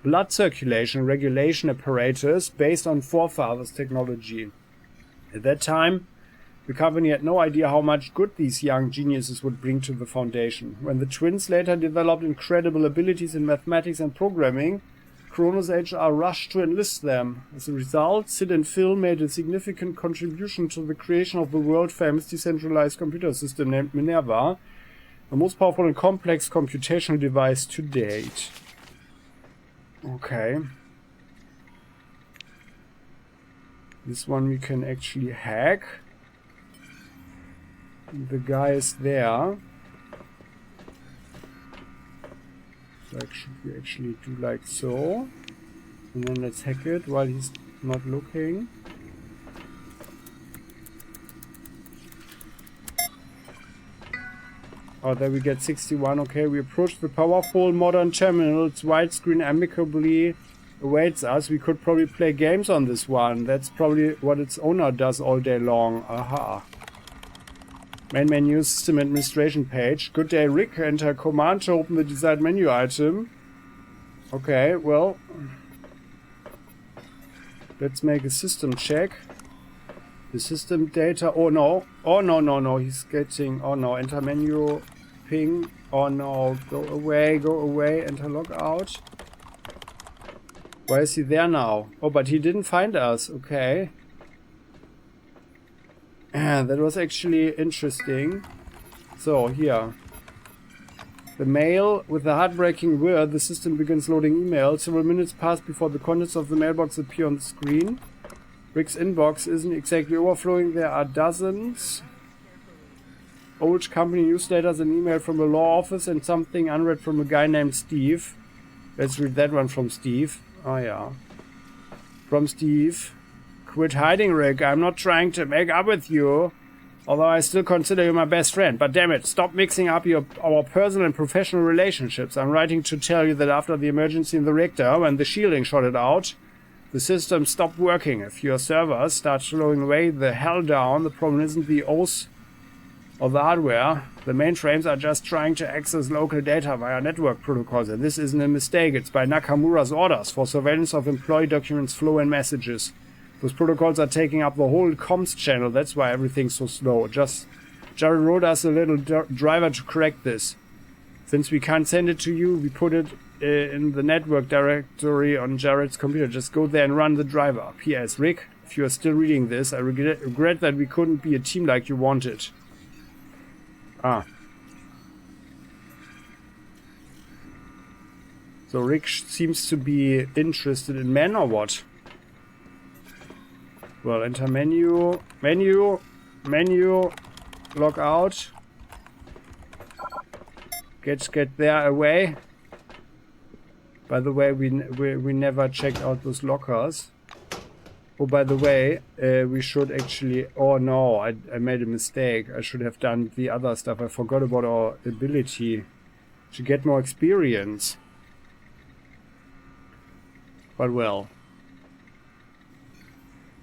blood circulation regulation apparatus based on forefathers' technology. At that time, the company had no idea how much good these young geniuses would bring to the Foundation. When the twins later developed incredible abilities in mathematics and programming, CRONUS HR rushed to enlist them. As a result, Sid and Phil made a significant contribution to the creation of the world-famous decentralized computer system named Minerva, the most powerful and complex computational device to date. Okay. This one we can actually hack. The guy is there. Like, should we actually do like so? And then let's hack it while he's not looking. Oh, there we get 61. Okay, we approach the powerful modern terminal. Its widescreen amicably awaits us. We could probably play games on this one. That's probably what its owner does all day long. Aha. Main menu, system administration page. Good day, Rick. Enter command to open the desired menu item. Okay, well, Let's make a system check. The system data. Oh no. Oh no. He's getting. Oh no. Enter menu. Ping. Oh no. Go away. Enter logout. Why is he there now? Oh, but he didn't find us. Okay. That was actually interesting. So, here. The mail with the heartbreaking word. The system begins loading emails. Several minutes pass before the contents of the mailbox appear on the screen. Rick's inbox isn't exactly overflowing. There are dozens. Old company newsletters, an email from the law office, and something unread from a guy named Steve. Let's read that one from Steve. Oh yeah. From Steve. Quit hiding, Rick. I'm not trying to make up with you. Although I still consider you my best friend. But damn it, stop mixing up our personal and professional relationships. I'm writing to tell you that after the emergency in the reactor, when the shielding shorted out, the system stopped working. If your servers start slowing way the hell down, the problem isn't the OS or the hardware. The mainframes are just trying to access local data via network protocols. And this isn't a mistake. It's by Nakamura's orders for surveillance of employee documents, flow, and messages. Those protocols are taking up the whole comms channel. That's why everything's so slow. Jared wrote us a little driver to correct this. Since we can't send it to you, we put it in the network directory on Jared's computer. Just go there and run the driver. P.S. Rick, if you are still reading this, I regret that we couldn't be a team like you wanted. Ah. So Rick seems to be interested in men or what? Well, enter menu, log out, get there away. By the way, we never checked out those lockers. Oh, by the way, we should actually. Oh no, I made a mistake. I should have done the other stuff. I forgot about our ability to get more experience. But well.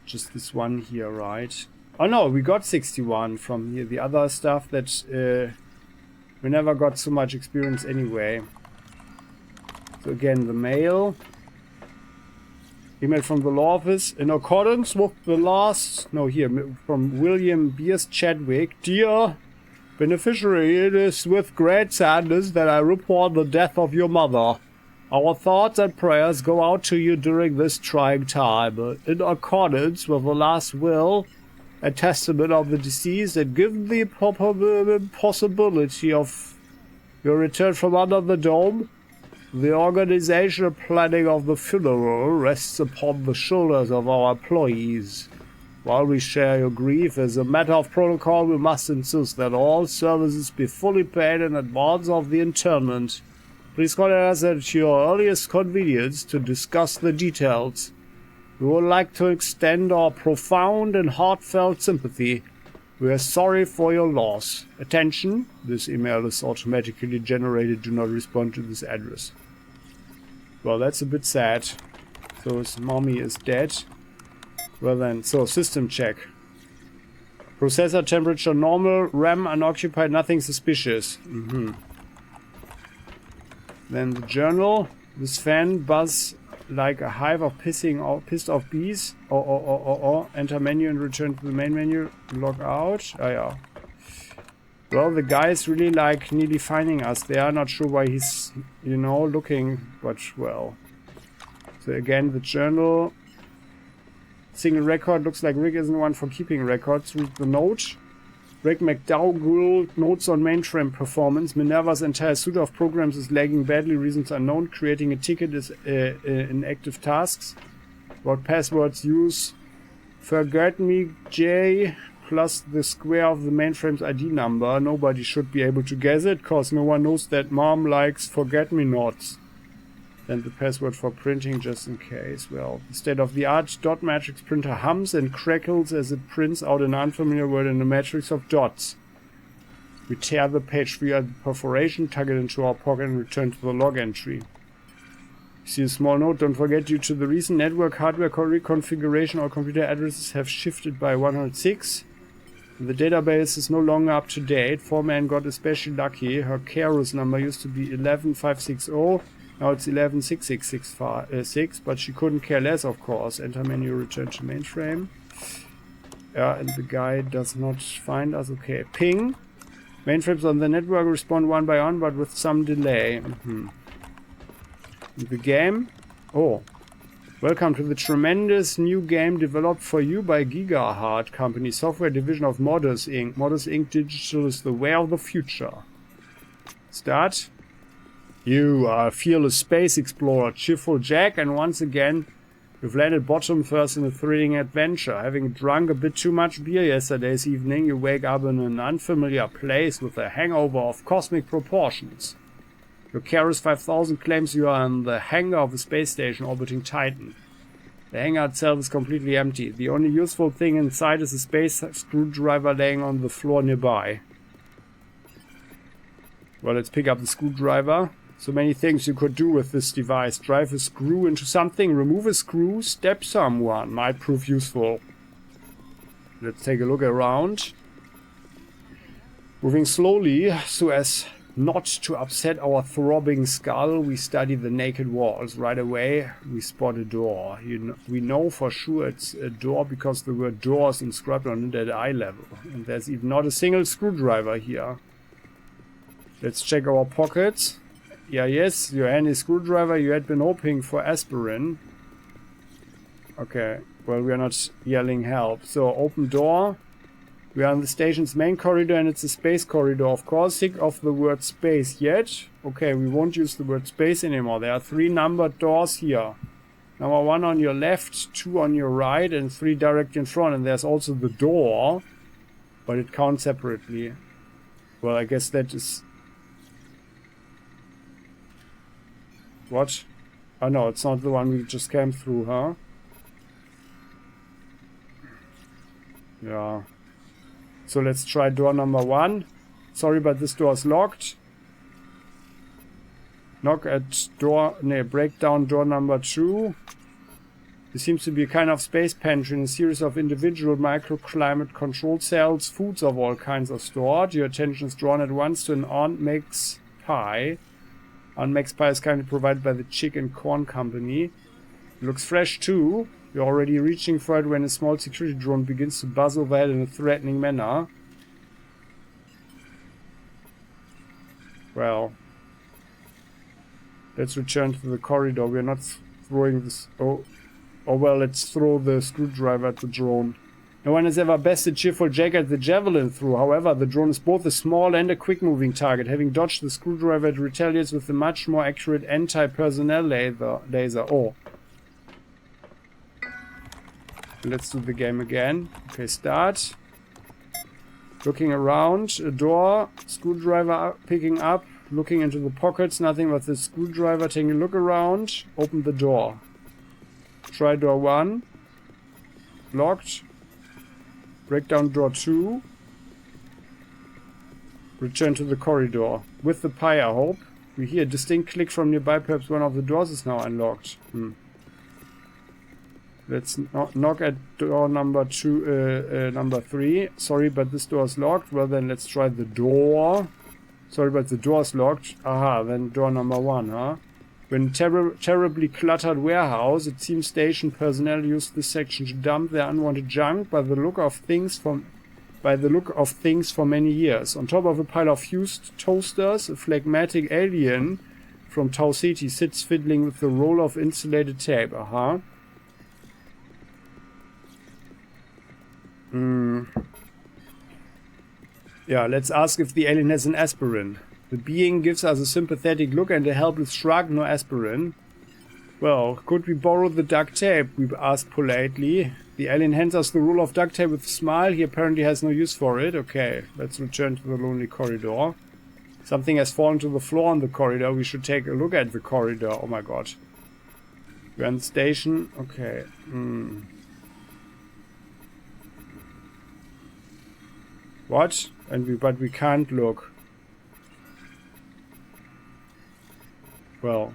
Just this one here, right? Oh no, we got 61 from here. The other stuff that we never got so much experience anyway. So again, the mail. Email from the law office. In accordance with the last... No, here, from William Beers Chadwick. Dear beneficiary, it is with great sadness that I report the death of your mother. Our thoughts and prayers go out to you during this trying time. In accordance with the last will and testament of the deceased, and given the possibility of your return from under the dome, the organization and planning of the funeral rests upon the shoulders of our employees. While we share your grief, as a matter of protocol, we must insist that all services be fully paid in advance of the interment. Please contact us at your earliest convenience to discuss the details. We would like to extend our profound and heartfelt sympathy. We are sorry for your loss. Attention, this email is automatically generated. Do not respond to this address. Well, that's a bit sad. So his mommy is dead. Well then, so system check. Processor temperature normal, RAM unoccupied, nothing suspicious. Then the journal. This fan buzz like a hive of pissed off bees. Enter menu and return to the main menu. Log out. Ah, yeah. Well, the guy is really like nearly finding us. They are not sure why he's, you know, looking, but well. So again, the journal. Single record. Looks like Rick isn't one for keeping records. Read the note. Rick McDougall notes on mainframe performance. Minerva's entire suite of programs is lagging badly. Reasons unknown. Creating a ticket is inactive tasks. What passwords use? Forget me J plus the square of the mainframe's ID number. Nobody should be able to guess it, cause no one knows that mom likes forget me nots. Then the password for printing just in case. Well, the state-of-the-art dot matrix printer hums and crackles as it prints out an unfamiliar word in a matrix of dots. We tear the page via the perforation, tuck it into our pocket and return to the log entry. See a small note, don't forget due to the recent network hardware reconfiguration, our computer addresses have shifted by 106. The database is no longer up to date. Foreman got especially lucky. Her CRONUS number used to be 11560. Now it's 116666, but she couldn't care less, of course. Enter menu, return to mainframe. And the guy does not find us. Okay, ping. Mainframes on the network respond one by one, but with some delay. The game. Oh. Welcome to the tremendous new game developed for you by Gigaheart Company, software division of Modus Inc. Modus Inc. Digital is the way of the future. Start. You are a fearless space explorer, cheerful Jack, and once again, you've landed bottom first in a thrilling adventure. Having drunk a bit too much beer yesterday's evening, you wake up in an unfamiliar place with a hangover of cosmic proportions. Your Keras 5000 claims you are in the hangar of a space station orbiting Titan. The hangar itself is completely empty. The only useful thing inside is a space screwdriver laying on the floor nearby. Well, let's pick up the screwdriver. So many things you could do with this device. Drive a screw into something, remove a screw, stab someone. Might prove useful. Let's take a look around. Moving slowly so as not to upset our throbbing skull, we study the naked walls. Right away, we spot a door. We know for sure it's a door because the word door is inscribed on it at eye level. And there's even not a single screwdriver here. Let's check our pockets. Yeah, yes, your handy screwdriver. You had been hoping for aspirin. Okay, well, we are not yelling help. So, open door. We are in the station's main corridor and it's a space corridor, of course. Sick of the word space yet? Okay, we won't use the word space anymore. There are 3 numbered doors here. Number 1 on your left, 2 on your right, and 3 directly in front. And there's also the door, but it counts separately. Well, I guess that is... What? Oh no, it's not the one we just came through, huh? Yeah. So let's try door number 1. Sorry, but this door is locked. Knock at door... No, break down door number 2. There seems to be a kind of space pantry and a series of individual microclimate control cells. Foods of all kinds are stored. Your attention is drawn at once to an Aunt Meg's pie. Aunt Meg's pie is kindly provided by the Chicken Corn Company. It looks fresh too. You're already reaching for it when a small security drone begins to buzz overhead in a threatening manner. Well, let's return to the corridor. We're not throwing this... Oh well, let's throw the screwdriver at the drone. No one has ever bested cheerful Jack at the javelin throw. However, the drone is both a small and a quick-moving target. Having dodged the screwdriver, it retaliates with a much more accurate anti-personnel laser. Oh. Let's do the game again. Okay, start. Looking around, a door, screwdriver picking up, looking into the pockets, nothing but the screwdriver, taking a look around, open the door. Try door 1. Locked. Break down door 2. Return to the corridor. With the pie, I hope. We hear a distinct click from nearby, perhaps one of the doors is now unlocked. Let's knock at door number 3. Sorry, but this door is locked. Well, then let's try the door. Sorry, but the door is locked. Aha, then door number 1, huh? When terribly cluttered warehouse, it seems station personnel used this section to dump their unwanted junk by the look of things for many years. On top of a pile of fused toasters, a phlegmatic alien from Tau City sits fiddling with the roll of insulated tape. Aha. Yeah, let's ask if the alien has an aspirin. The being gives us a sympathetic look and a helpless shrug. No aspirin. Well, could we borrow the duct tape? We ask politely. The alien hands us the roll of duct tape with a smile. He apparently has no use for it. Okay, let's return to the lonely corridor. Something has fallen to the floor on the corridor. We should take a look at the corridor. Oh my god. We're in the station. Okay. What? But we can't look. Well,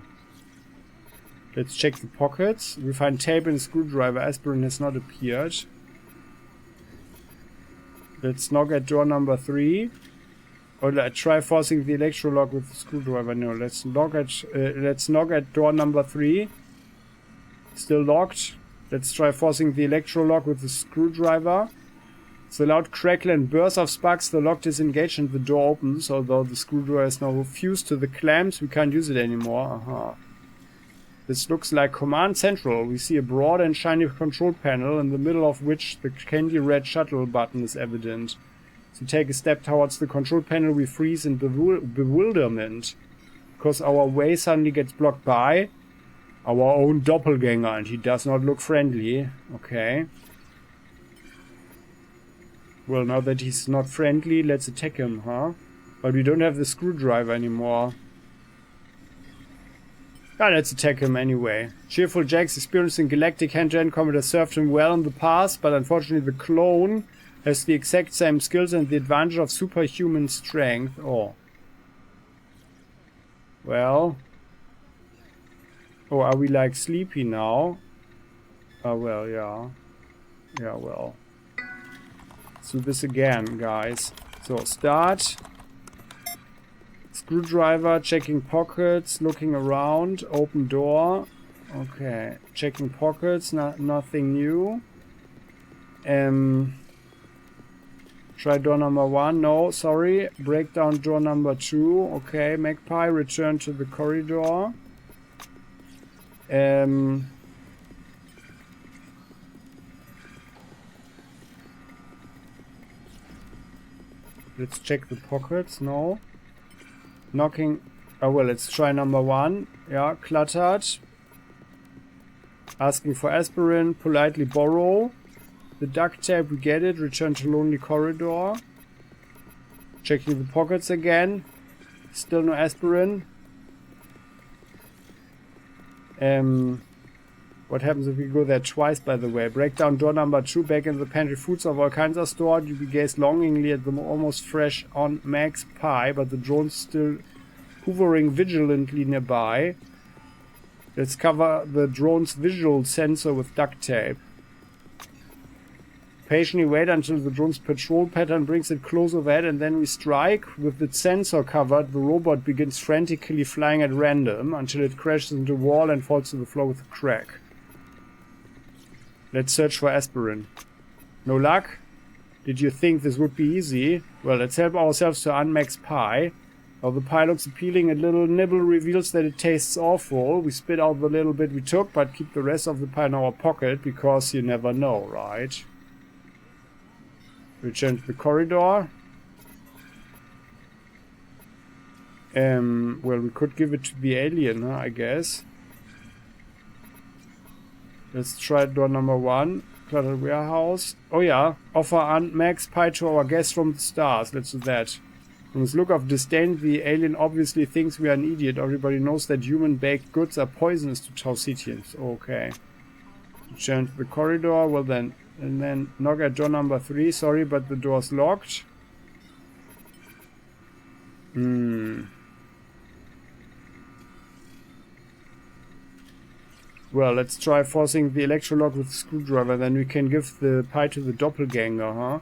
let's check the pockets. We find tape and a screwdriver. Aspirin has not appeared. Let's knock at door number 3. Or try forcing the electrolock with the screwdriver. No, let's knock at door number 3. Still locked. Let's try forcing the electrolock with the screwdriver. It's a loud crackle and burst of sparks. The lock disengaged and the door opens. Although the screwdriver is now fused to the clamps, we can't use it anymore. This looks like Command Central. We see a broad and shiny control panel, in the middle of which the candy red shuttle button is evident. To take a step towards the control panel, we freeze in bewilderment, because our way suddenly gets blocked by our own doppelganger, and he does not look friendly. Okay. Well, now that he's not friendly, let's attack him, huh? But we don't have the screwdriver anymore. Ah, let's attack him anyway. Cheerful Jack's experience in galactic hand-to-hand combat has served him well in the past, but unfortunately the clone has the exact same skills and the advantage of superhuman strength. Oh. Well. Oh, are we like sleepy now? Oh, well, yeah. Yeah, well. Let's do this again, guys. So, start. Screwdriver, checking pockets, looking around, open door. Okay, checking pockets, nothing new. Try door number 1, no, sorry. Break down door number 2, okay. Magpie, return to the corridor. Let's check the pockets, no. Knocking, oh well, let's try number 1. Yeah, cluttered. Asking for aspirin, politely borrow. The duct tape, we get it. Return to lonely corridor. Checking the pockets again. Still no aspirin. What happens if we go there twice, by the way? Break down door number 2, back in the pantry. Foods of all kinds are stored. You gaze longingly at the almost fresh on Max pie, but the drone's still hovering vigilantly nearby. Let's cover the drone's visual sensor with duct tape. Patiently wait until the drone's patrol pattern brings it close overhead, and then we strike. With its sensor covered, the robot begins frantically flying at random until it crashes into a wall and falls to the floor with a crack. Let's search for aspirin. No luck? Did you think this would be easy? Well, let's help ourselves to unmax pie. While the pie looks appealing, a little nibble reveals that it tastes awful. We spit out the little bit we took, but keep the rest of the pie in our pocket, because you never know, right? Return to the corridor. Well, we could give it to the alien, huh, I guess. Let's try door number 1. Cluttered warehouse. Oh yeah, offer unmax pie to our guest from the stars. Let's do that. From his look of disdain, the alien obviously thinks we are an idiot. Everybody knows that human baked goods are poisonous to Tausitians. Okay. Return to the corridor. Well then. And then knock at door number 3. Sorry, but the door's locked. Well, let's try forcing the electrolock with the screwdriver. Then we can give the pie to the doppelganger, huh?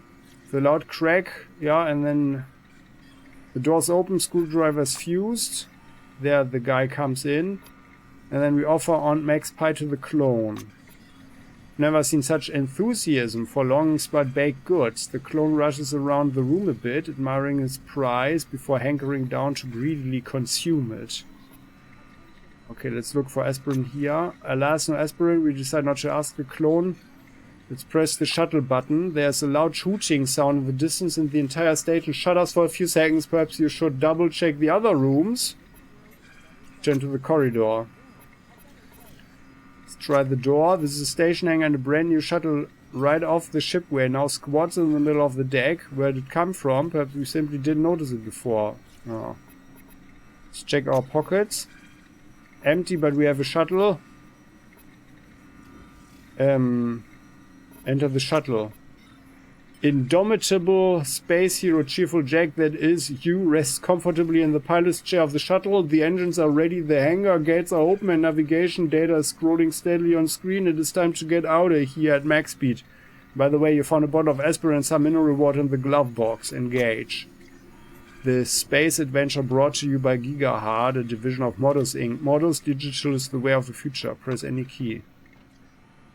The loud crack. Yeah, and then the door's open. Screwdriver's fused. There the guy comes in. And then we offer on Max pie to the clone. Never seen such enthusiasm for long-spud baked goods. The clone rushes around the room a bit, admiring his prize before hankering down to greedily consume it. Okay, let's look for aspirin here. Alas, no aspirin. We decide not to ask the clone. Let's press the shuttle button. There's a loud hooting sound in the distance, and the entire station shudders for a few seconds. Perhaps you should double-check the other rooms. Turn to the corridor. Try the door. This is a station hangar and a brand new shuttle right off the shipway. Now squats in the middle of the deck. Where did it come from? Perhaps we simply didn't notice it before. Oh. Let's check our pockets. Empty, but we have a shuttle. Enter the shuttle. Indomitable space hero Cheerful Jack, that is you, rests comfortably in the pilot's chair of the shuttle. The engines are ready, the hangar gates are open, and navigation data is scrolling steadily on screen. It is time to get out of here at max speed. By the way, you found a bottle of aspirin and some mineral water in the glove box. Engage. The space adventure brought to you by GigaHard, a division of Modus Inc. Modus Digital is the way of the future. Press any key.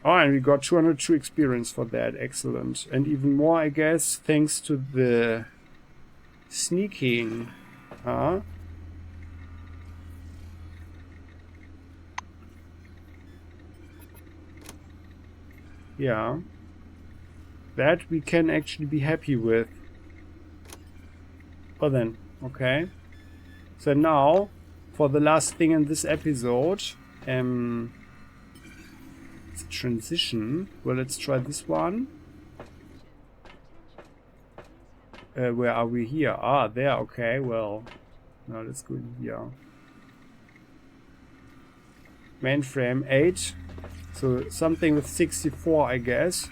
Oh, and we got 202 experience for that. Excellent. And even more, I guess, thanks to the sneaking. Huh? Yeah. That we can actually be happy with. Well then, okay. So now, for the last thing in this episode, it's a transition. Well, let's try this one. Where are we here? Ah, there, okay, well. Now let's go in here. Mainframe 8. So something with 64, I guess.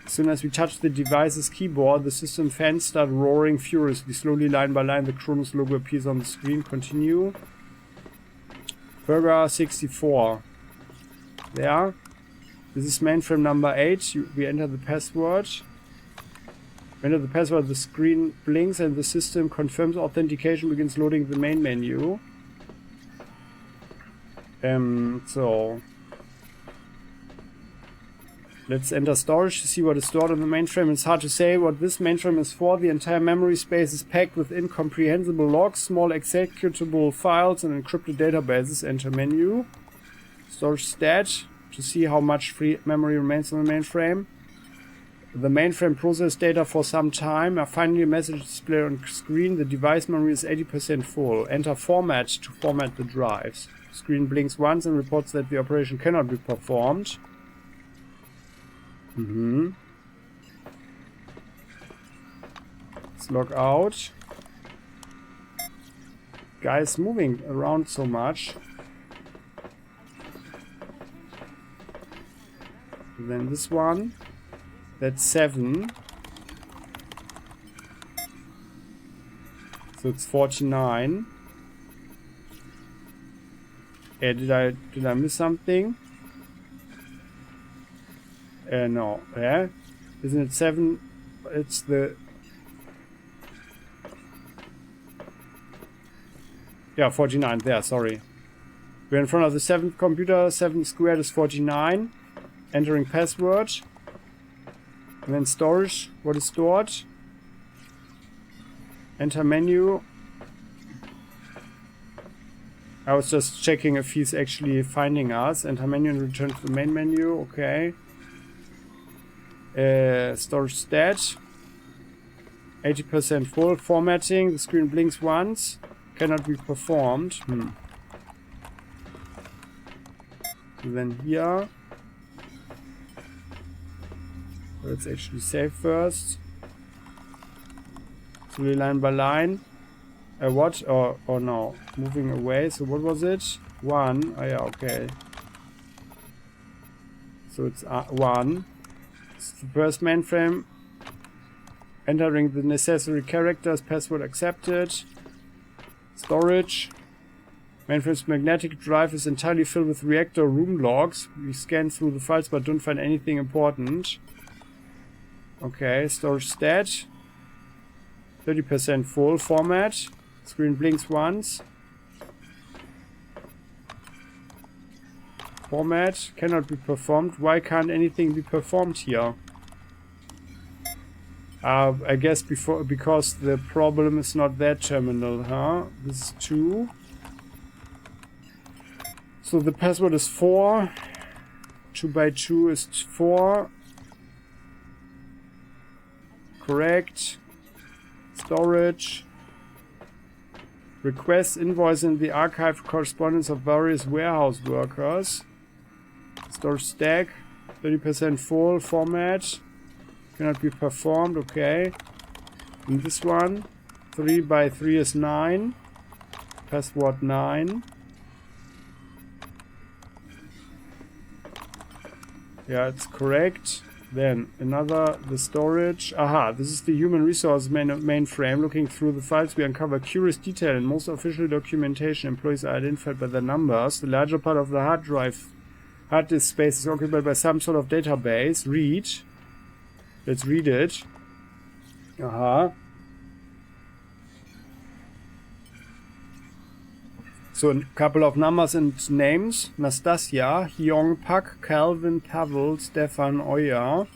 As soon as we touch the device's keyboard, the system fans start roaring furiously. Slowly, line by line, the CRONUS logo appears on the screen. Continue. Burger 64. There. This is mainframe number 8. We enter the password. Enter the password, the screen blinks and the system confirms authentication, begins loading the main menu. So let's enter storage to see what is stored on the mainframe. It's hard to say what this mainframe is for. The entire memory space is packed with incomprehensible logs, small executable files, and encrypted databases. Enter menu. Storage stat to see how much free memory remains on the mainframe. The mainframe processed data for some time. Finally, a message displayed on screen. The device memory is 80% full. Enter format to format the drives. Screen blinks once and reports that the operation cannot be performed. Let's log out. Guys moving around so much. And then this one. That's 7. So it's 49. Did I miss something? No. Yeah? Isn't it 7? It's the... Yeah, 49. There, sorry. We're in front of the 7th computer. 7 squared is 49. Entering password. And then storage. What is stored? Enter menu. I was just checking if he's actually finding us. Enter menu and return to the main menu. Okay. Storage stat. 80% full. Formatting. The screen blinks once. Cannot be performed. So then here. Let's actually save first. Slowly line by line. What? Oh no. Moving away. So what was it? 1. Oh yeah, okay. So it's 1. It's the first mainframe. Entering the necessary characters. Password accepted. Storage. Mainframe's magnetic drive is entirely filled with reactor room logs. We scan through the files but don't find anything important. Okay, storage stat. 30% full. Format. Screen blinks once. Format cannot be performed. Why can't anything be performed here? I guess because the problem is not that terminal, huh? This is 2. So the password is 4. 2 by 2 is 4. Correct. Storage. Request invoice in the archive correspondence of various warehouse workers. Storage stack. 30% full. Format. Cannot be performed. Okay. And this one. 3 by 3 is 9. Password 9. Yeah, it's correct. Then another, the storage. Aha, this is the human resource mainframe. Looking through the files, we uncover curious detail. In most official documentation, employees are identified by their numbers. The larger part of the hard disk space is occupied by some sort of database. Read. Let's read it. Aha. So a couple of numbers and names. Nastasia, Hyong Pak, Calvin, Pavel, Stefan, Oya,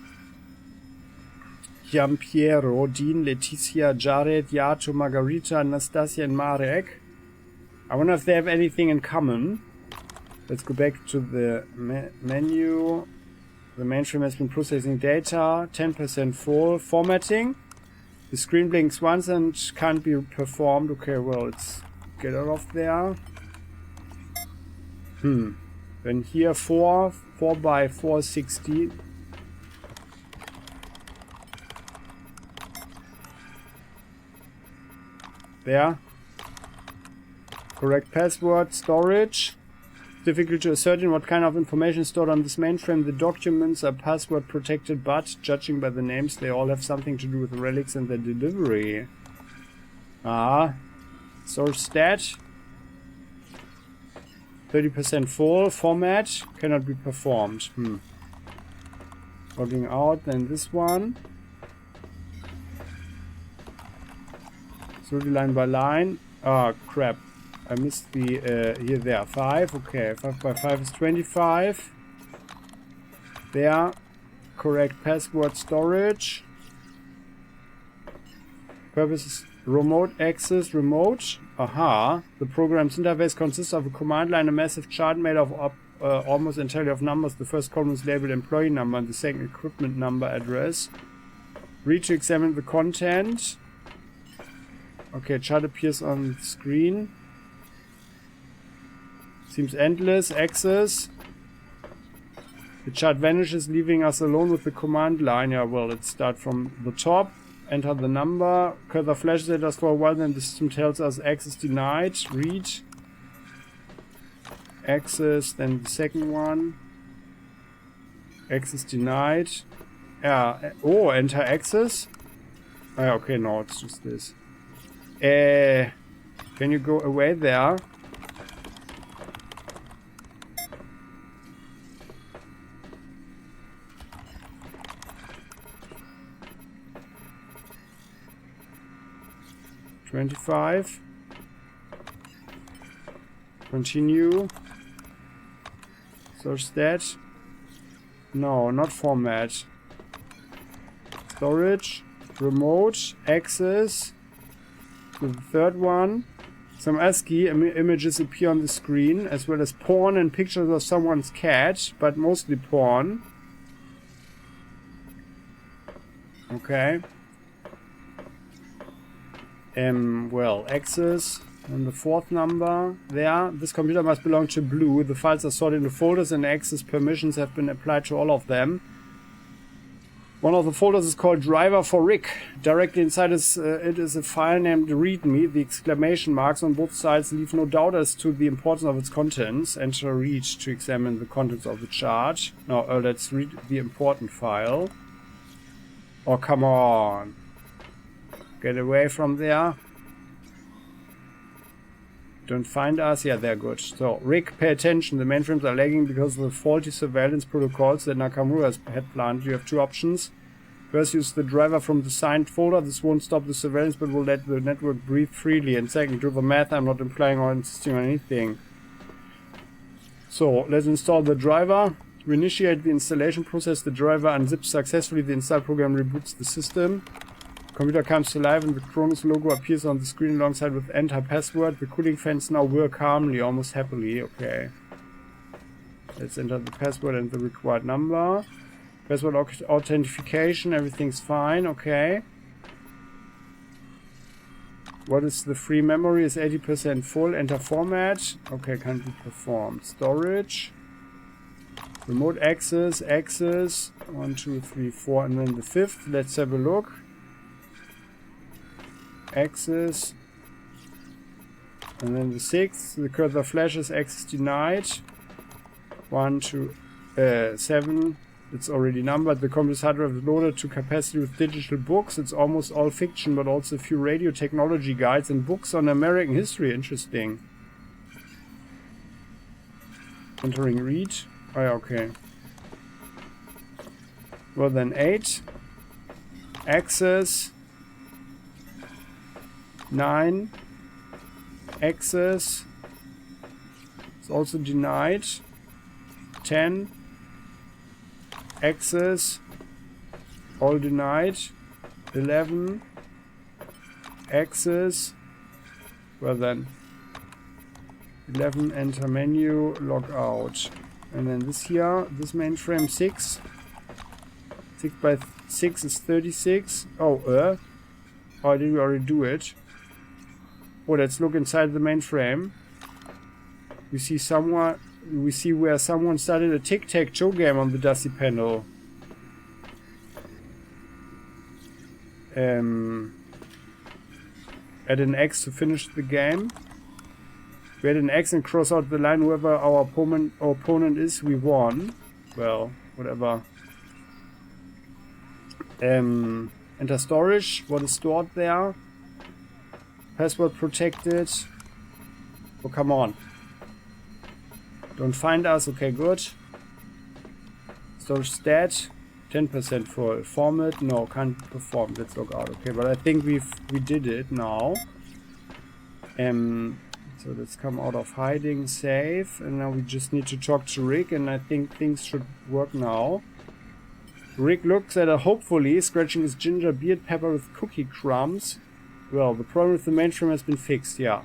Giampiero, Dean, Letizia, Jared, Yato, Margarita, Nastasia, and Marek. I wonder if they have anything in common. Let's go back to the menu. The mainframe has been processing data. 10% full. Formatting. The screen blinks once and can't be performed. Okay, well, let's get out of there. Then here 4 by 460. There. Correct password. Storage. Difficult to ascertain what kind of information is stored on this mainframe. The documents are password protected, but judging by the names, they all have something to do with the relics and their delivery. Source stat. 30% full. Format cannot be performed. Logging out. Then this one. Slowly line by line. Ah, crap. I missed the, here, there, 5, okay, 5 by 5 is 25, there, correct password storage, purpose is remote access, remote, the program's interface consists of a command line, a massive chart made of almost entirely of numbers. The first column is labeled employee number and the second equipment number address. Read to examine the content. Okay, chart appears on the screen. Seems endless. Access. The chart vanishes, leaving us alone with the command line. Yeah, well, let's start from the top. Enter the number. Cursor flashes at us for a while, then the system tells us access denied. Read. Access, then the second one. Access denied. Yeah. Oh, enter access. Okay, no, it's just this. Can you go away there? $25. Continue. Search that. No, not format. Storage. Remote. Access. The third one. Some ASCII images appear on the screen, as well as porn and pictures of someone's cat, but mostly porn. Okay. Well, access and the fourth number there. This computer must belong to Blue. The files are sorted into folders and access permissions have been applied to all of them. One of the folders is called Driver for Rick. Directly inside it is a file named README. The exclamation marks on both sides leave no doubt as to the importance of its contents. Enter read to examine the contents of the chart. Now let's read the important file. Oh, come on. Get away from there. Don't find us. Yeah, they're good. So, Rick, pay attention. The mainframes are lagging because of the faulty surveillance protocols that Nakamura had planned. You have two options. First, use the driver from the signed folder. This won't stop the surveillance, but will let the network breathe freely. And second, do the math. I'm not implying or insisting on anything. So, let's install the driver. We initiate the installation process. The driver unzips successfully. The install program reboots the system. Computer comes to life and the CRONUS logo appears on the screen alongside with enter password. The cooling fans now work calmly, almost happily. Okay. Let's enter the password and the required number. Password authentication, everything's fine. Okay. What is the free memory? Is 80% full. Enter format. Okay, can't be performed. Storage. Remote access. 1, 2, 3, 4, and then the fifth. Let's have a look. Access, and then the sixth. The cursor flashes. Access denied. 1, 2, 7. It's already numbered. The computer's hard drive is loaded to capacity with digital books. It's almost all fiction, but also a few radio technology guides and books on American history. Interesting. Entering read. Oh, yeah, okay. Well, then 8. Access. 9. Access. It's also denied. 10. Access. All denied. 11. Access. Well then. 11. Enter menu. Log out. And then this here. This mainframe 6. 6 by 6 is 36. Oh, did we already do it? Oh, let's look inside the mainframe. We see where someone started a tic-tac-toe game on the dusty panel. Add an X to finish the game. We add an X and cross out the line. Whoever our opponent is, we won. Well, whatever. Enter storage. What is stored there? Password protected. Oh, come on. Don't find us. Okay, good. Storage stat. 10% full. Format. No, can't perform. Let's log out. Okay, but I think we did it now. So let's come out of hiding, save, and now we just need to talk to Rick, and I think things should work now. Rick looks at her hopefully, scratching his ginger beard pepper with cookie crumbs. Well, the problem with the mainframe has been fixed, yeah.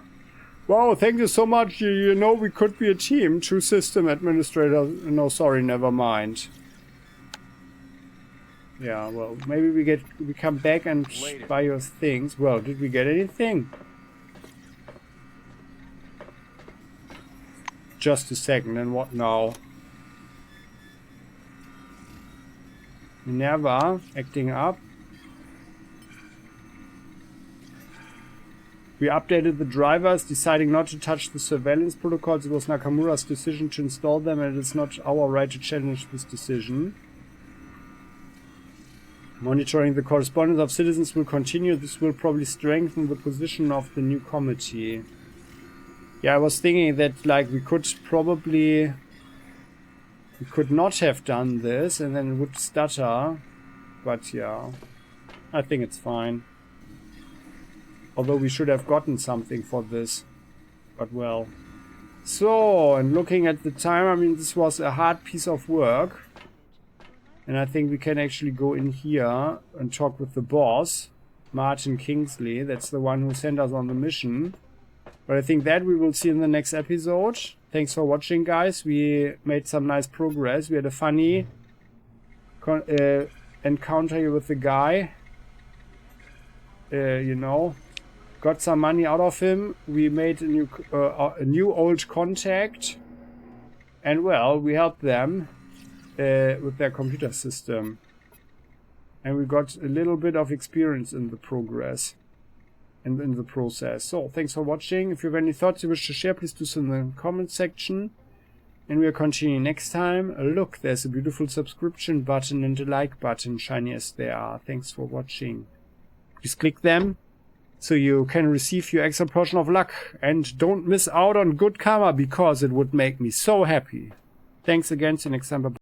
Wow, thank you so much. You know we could be a team. True system administrator. No, sorry, never mind. Yeah, well, maybe we come back and buy your things. Well, did we get anything? Just a second, and what now? Minerva, acting up. We updated the drivers, deciding not to touch the surveillance protocols. It was Nakamura's decision to install them, and it's not our right to challenge this decision. Monitoring the correspondence of citizens will continue. This will probably strengthen the position of the new committee. Yeah, I was thinking that, like, we could not have done this, and then it would stutter. But yeah, I think it's fine. Although we should have gotten something for this. But well. So, and looking at the time, I mean, this was a hard piece of work. And I think we can actually go in here and talk with the boss, Martin Kingsley. That's the one who sent us on the mission. But I think that we will see in the next episode. Thanks for watching, guys. We made some nice progress. We had a funny encounter here with the guy. You know, got some money out of him. We made a new old contact. And well, we helped them with their computer system. And we got a little bit of experience in the progress. And in the process. So, thanks for watching. If you have any thoughts you wish to share, please do so in the comment section. And we'll continue next time. Look, there's a beautiful subscription button and a like button, shiny as they are. Thanks for watching. Please click them, so you can receive your extra portion of luck. And don't miss out on good karma, because it would make me so happy. Thanks again, see you next time. Bye-bye.